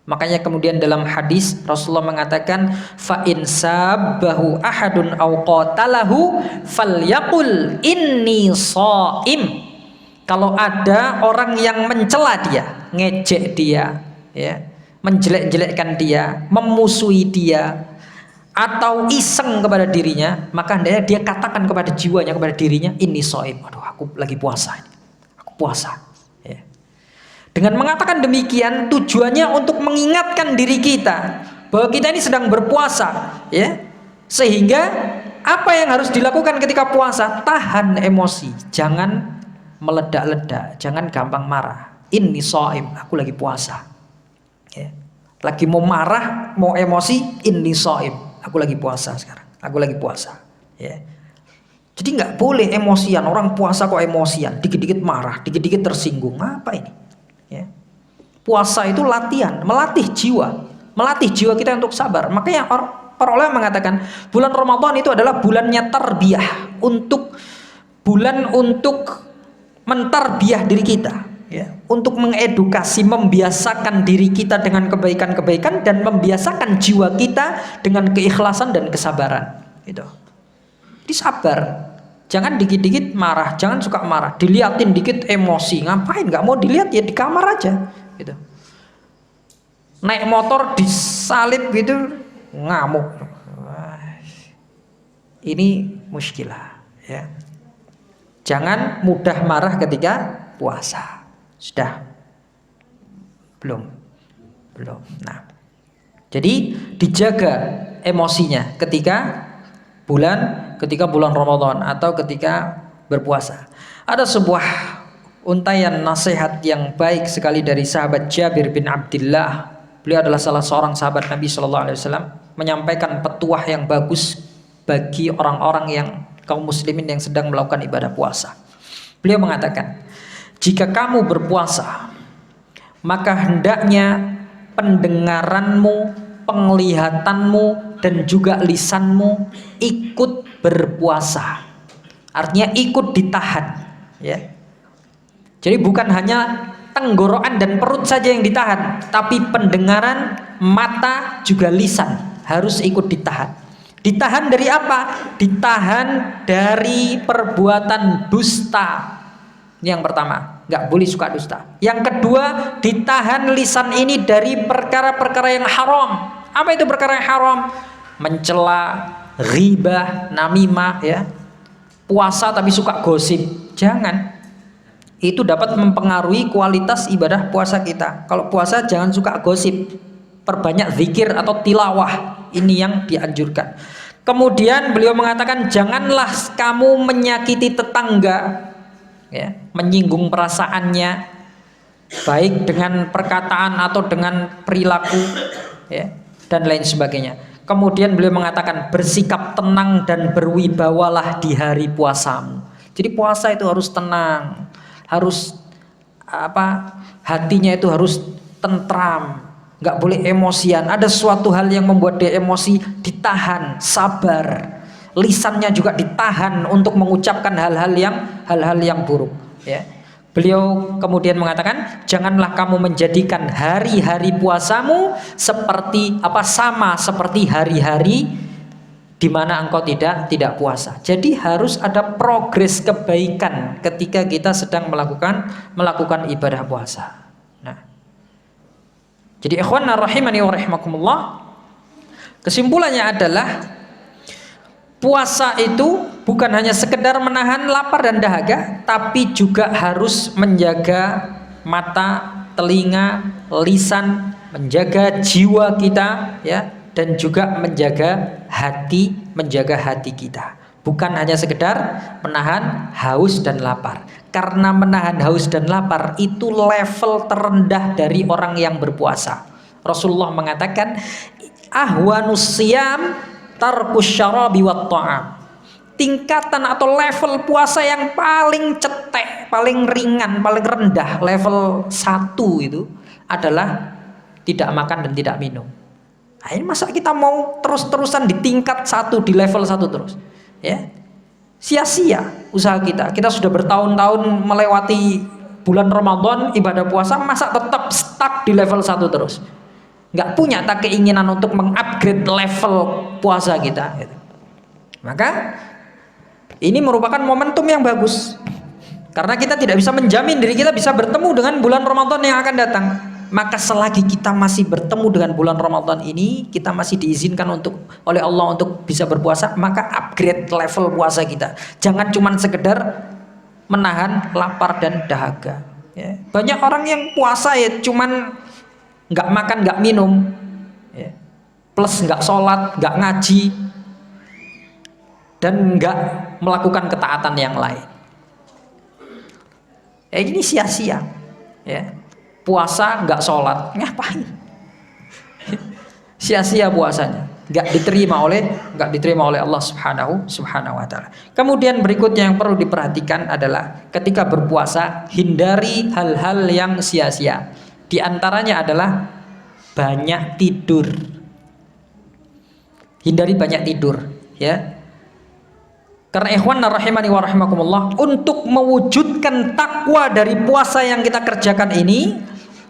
Makanya kemudian dalam hadis Rasulullah mengatakan fa in sabbahu ahadun aw qatalahu falyaqul inni shaim. Kalau ada orang yang mencela dia, ngejek dia, ya, menjelek-jelekkan dia, memusuhi dia, atau iseng kepada dirinya, maka hendaknya dia katakan kepada jiwanya, kepada dirinya, inni shaim. Aduh, aku lagi puasa. Aku puasa. Dengan mengatakan demikian tujuannya untuk mengingatkan diri kita bahwa kita ini sedang berpuasa, ya. Sehingga apa yang harus dilakukan ketika puasa? Tahan emosi, jangan meledak-ledak, jangan gampang marah. Inni shaim, aku lagi puasa. Ya. Lagi mau marah, mau emosi, inni shaim, aku lagi puasa sekarang. Aku lagi puasa, ya. Jadi nggak boleh emosian. Orang puasa kok emosian, dikit-dikit marah, dikit-dikit tersinggung. Apa ini? Ya. Puasa itu latihan, melatih jiwa kita untuk sabar. Makanya para ulama mengatakan bulan Ramadan itu adalah bulannya tarbiyah, bulan untuk mentarbiah diri kita, ya, untuk mengedukasi, membiasakan diri kita dengan kebaikan-kebaikan dan membiasakan jiwa kita dengan keikhlasan dan kesabaran. Gitu. Jadi sabar. Jangan dikit-dikit marah, jangan suka marah. Diliatin dikit emosi, ngapain? Nggak mau dilihat ya di kamar aja, gitu. Naik motor disalip gitu, ngamuk. Ini muskilah, ya. Jangan mudah marah ketika puasa. Sudah? Belum. Nah, jadi dijaga emosinya ketika bulan Ramadan atau ketika berpuasa. Ada sebuah untaian nasihat yang baik sekali dari sahabat Jabir bin Abdullah. Beliau adalah salah seorang sahabat Nabi SAW, menyampaikan petuah yang bagus bagi orang-orang yang kaum muslimin yang sedang melakukan ibadah puasa. Beliau mengatakan, jika kamu berpuasa, maka hendaknya pendengaranmu, penglihatanmu, dan juga lisanmu ikut berpuasa. Artinya ikut ditahan, ya. Jadi bukan hanya tenggorokan dan perut saja yang ditahan, tapi pendengaran, mata, juga lisan harus ikut ditahan. Ditahan dari apa? Ditahan dari perbuatan dusta. Ini yang pertama, nggak boleh suka dusta. Yang kedua, ditahan lisan ini dari perkara-perkara yang haram. Apa itu perkara yang haram? Mencela, ghibah, namimah, ya. Puasa tapi suka gosip, jangan. Itu dapat mempengaruhi kualitas ibadah puasa kita. Kalau puasa jangan suka gosip, perbanyak zikir atau tilawah. Ini yang dianjurkan. Kemudian beliau mengatakan janganlah kamu menyakiti tetangga, ya, menyinggung perasaannya, baik dengan perkataan atau dengan perilaku, ya, dan lain sebagainya. Kemudian beliau mengatakan bersikap tenang dan berwibawalah di hari puasamu. Jadi puasa itu harus tenang, harus hatinya itu harus tentram, nggak boleh emosian. Ada suatu hal yang membuat dia emosi, ditahan, sabar. Lisannya juga ditahan untuk mengucapkan hal-hal yang buruk. Ya. Beliau kemudian mengatakan, janganlah kamu menjadikan hari-hari puasamu sama seperti hari-hari di mana engkau tidak puasa. Jadi harus ada progres kebaikan ketika kita sedang melakukan ibadah puasa. Nah, jadi ikhwan rahimani wa rahimakumullah, kesimpulannya adalah puasa itu bukan hanya sekedar menahan lapar dan dahaga, tapi juga harus menjaga mata, telinga, lisan, menjaga jiwa kita, ya, dan juga menjaga hati kita. Bukan hanya sekedar menahan haus dan lapar. Karena menahan haus dan lapar itu level terendah dari orang yang berpuasa. Rasulullah mengatakan, ahwanus siyam tarkus syarabi wat ta'am. Tingkatan atau level puasa yang paling cetek, paling ringan, paling rendah, level 1 itu adalah tidak makan dan tidak minum. Nah, ini masa kita mau terus-terusan di tingkat 1, di level 1 terus, ya? Sia-sia usaha kita. Kita sudah bertahun-tahun melewati bulan Ramadan, ibadah puasa, masa tetap stuck di level 1 terus? Nggak punya tak keinginan untuk mengupgrade level puasa kita, gitu. Maka ini merupakan momentum yang bagus, karena kita tidak bisa menjamin diri kita bisa bertemu dengan bulan Ramadan yang akan datang. Maka selagi kita masih bertemu dengan bulan Ramadan ini, kita masih diizinkan oleh Allah untuk bisa berpuasa, maka upgrade level puasa kita. Jangan cuma sekedar menahan lapar dan dahaga, ya. Banyak orang yang puasa ya cuman nggak makan, nggak minum, ya. Plus nggak sholat, nggak ngaji, dan nggak melakukan ketaatan yang lain. Ini sia-sia, ya. Puasa nggak sholat, ngapain? Sia-sia puasanya, nggak diterima oleh Allah Subhanahu wa Ta'ala. Kemudian berikutnya yang perlu diperhatikan adalah ketika berpuasa hindari hal-hal yang sia-sia. Di antaranya adalah banyak tidur. Hindari banyak tidur, ya. Karena ikhwan rahimani wa rahimakumullah, untuk mewujudkan takwa dari puasa yang kita kerjakan ini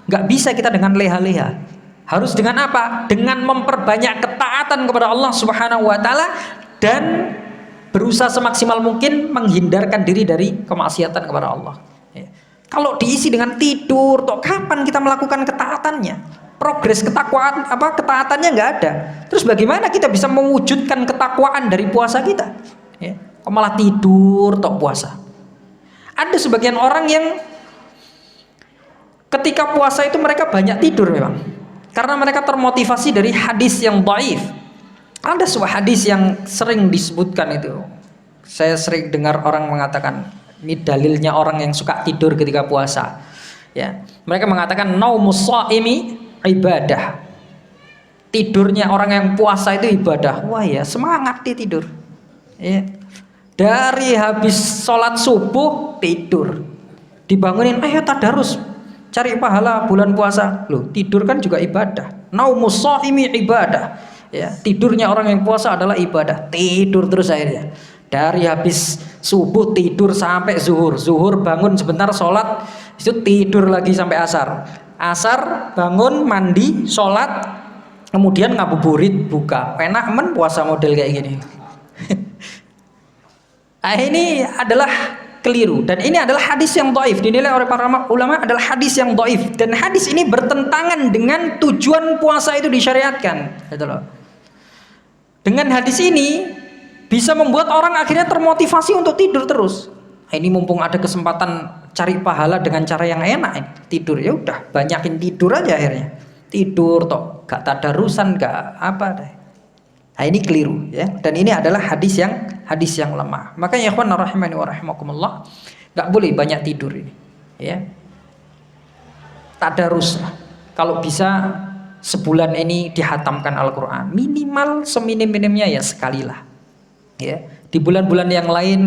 nggak bisa kita dengan leha-leha. Harus dengan apa? Dengan memperbanyak ketaatan kepada Allah Subhanahu wa Ta'ala dan berusaha semaksimal mungkin menghindarkan diri dari kemaksiatan kepada Allah, ya. Kalau diisi dengan tidur, toh kapan kita melakukan ketaatannya? Progres ketaatannya nggak ada. Terus bagaimana kita bisa mewujudkan ketakwaan dari puasa kita, ya? Kok malah tidur toh puasa? Ada sebagian orang yang ketika puasa itu mereka banyak tidur memang, karena mereka termotivasi dari hadis yang dhaif. Ada sebuah hadis yang sering disebutkan itu, saya sering dengar orang mengatakan ini dalilnya orang yang suka tidur ketika puasa, ya. Mereka mengatakan naumus shaimi ibadah. Tidurnya orang yang puasa itu ibadah. Wah ya, semangat dia tidur, ya. Dari habis sholat subuh tidur, dibangunin, ayo tadarus, cari pahala bulan puasa. Loh, tidur kan juga ibadah. Naumus shaimi ibadah, ya. Tidurnya orang yang puasa adalah ibadah. Tidur terus akhirnya. Dari habis subuh tidur sampai zuhur bangun sebentar sholat, itu tidur lagi sampai asar bangun mandi sholat, kemudian ngabuburit buka. Enak men puasa model kayak gini. Nah, ini adalah keliru, dan ini adalah hadis yang dhaif, dinilai oleh para ulama adalah hadis yang dhaif, dan hadis ini bertentangan dengan tujuan puasa itu disyariatkan, gitu loh. Dengan hadis ini bisa membuat orang akhirnya termotivasi untuk tidur terus. Nah, ini mumpung ada kesempatan cari pahala dengan cara yang enak, tidur, ya udah banyakin tidur aja akhirnya. Tidur toh, gak tadarusan, gak apa deh. Nah, ini keliru, ya. Dan ini adalah hadis yang lemah. Makanya ikhwan rahimani wa rahimakumullah, gak boleh banyak tidur ini, ya. Tadarus lah. Kalau bisa sebulan ini dihatamkan Al-Quran, minimal seminim-minimnya ya sekali lah, ya. Di bulan-bulan yang lain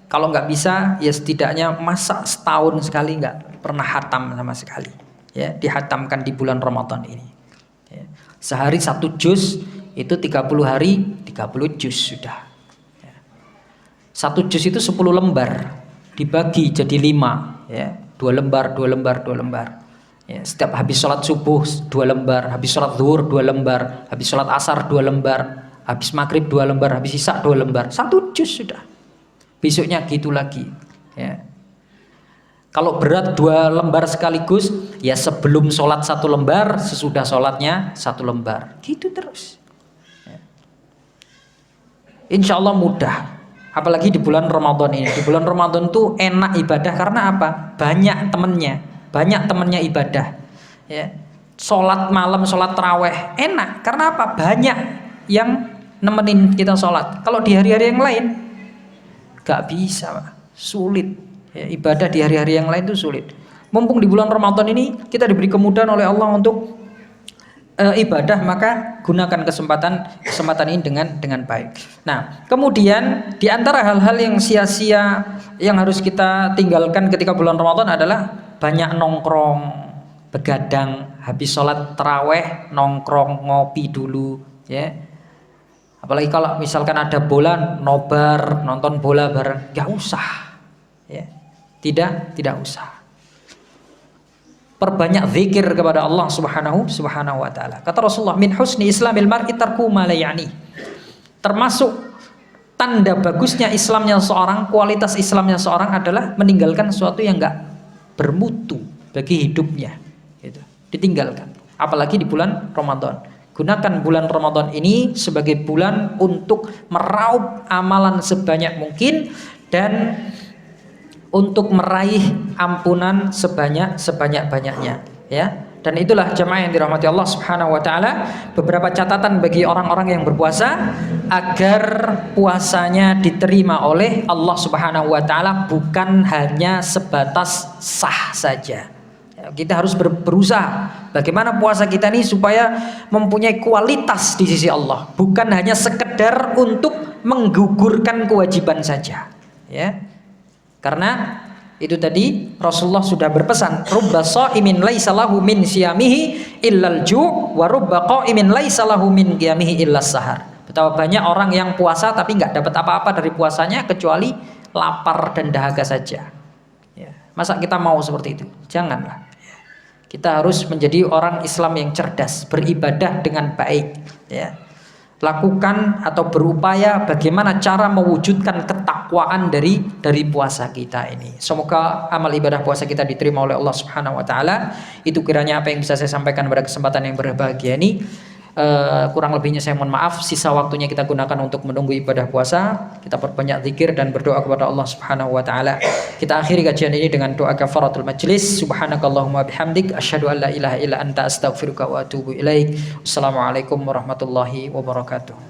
kalau nggak bisa ya setidaknya masa setahun sekali nggak pernah hatam sama sekali, ya, dihatamkan di bulan Ramadan ini. Ya. Sehari 1 juz, itu 30 hari 30 juz sudah. Ya. 1 juz itu 10 lembar, dibagi jadi 5, ya. 2 lembar, 2 lembar, 2 lembar. Ya, setiap habis sholat subuh 2 lembar, habis sholat zuhur 2 lembar, habis sholat asar 2 lembar, habis maghrib 2 lembar, habis isya 2 lembar. 1 juz sudah. Besoknya gitu lagi. Ya. Kalau berat 2 lembar sekaligus, ya sebelum sholat 1 lembar, sesudah sholatnya 1 lembar. Gitu terus. Ya. Insya Allah mudah. Apalagi di bulan Ramadan ini. Di bulan Ramadan tuh enak ibadah karena apa? Banyak temennya ibadah. Ya. Sholat malam, sholat taraweh enak karena apa? Banyak yang nemenin kita sholat. Kalau di hari-hari yang lain gak bisa, Pak. Sulit. Ya, ibadah di hari-hari yang lain itu sulit. Mumpung di bulan Ramadan ini kita diberi kemudahan oleh Allah untuk ibadah, maka gunakan kesempatan ini dengan baik. Nah, kemudian di antara hal-hal yang sia-sia yang harus kita tinggalkan ketika bulan Ramadan adalah banyak nongkrong, begadang, habis sholat taraweh nongkrong ngopi dulu, ya. Apalagi kalau misalkan ada bola, nobar, nonton bola bareng, gak usah, ya. Tidak usah. Perbanyak zikir kepada Allah Subhanahu wa taala. Kata Rasulullah, min husni islamil mar'i tarku ma la ya'ni. Termasuk tanda bagusnya Islamnya seorang, kualitas Islamnya seorang adalah meninggalkan sesuatu yang enggak bermutu bagi hidupnya. Gitu. Ditinggalkan. Apalagi di bulan Ramadan. Gunakan bulan Ramadan ini sebagai bulan untuk meraup amalan sebanyak mungkin dan untuk meraih ampunan sebanyak-banyaknya, ya. Dan itulah jamaah yang dirahmati Allah Subhanahu wa taala, beberapa catatan bagi orang-orang yang berpuasa agar puasanya diterima oleh Allah Subhanahu wa taala, bukan hanya sebatas sah saja. Kita harus berusaha bagaimana puasa kita ini supaya mempunyai kualitas di sisi Allah, bukan hanya sekedar untuk menggugurkan kewajiban saja, ya. Karena itu tadi Rasulullah sudah berpesan, rubba shaimin laisa lahu min siyamihi illal ju' wa rubba qaimin laisa lahu min qiyamihi illas sahar. Betapa banyak orang yang puasa tapi nggak dapat apa-apa dari puasanya kecuali lapar dan dahaga saja. Ya. Masa kita mau seperti itu? Janganlah. Kita harus menjadi orang Islam yang cerdas, beribadah dengan baik, ya. Lakukan atau berupaya bagaimana cara mewujudkan ketakwaan dari puasa kita ini. Semoga amal ibadah puasa kita diterima oleh Allah Subhanahu wa taala. Itu kiranya apa yang bisa saya sampaikan pada kesempatan yang berbahagia ini. Kurang lebihnya saya mohon maaf. Sisa waktunya kita gunakan untuk menunggu ibadah puasa. Kita perbanyak zikir dan berdoa kepada Allah Subhanahu wa taala. Kita akhiri kajian ini dengan doa kafaratul majlis. Subhanakallahumma bihamdik asyhadu an la ilaha illa anta astaghfiruka wa atubu ilaik. Wassalamualaikum warahmatullahi wabarakatuh.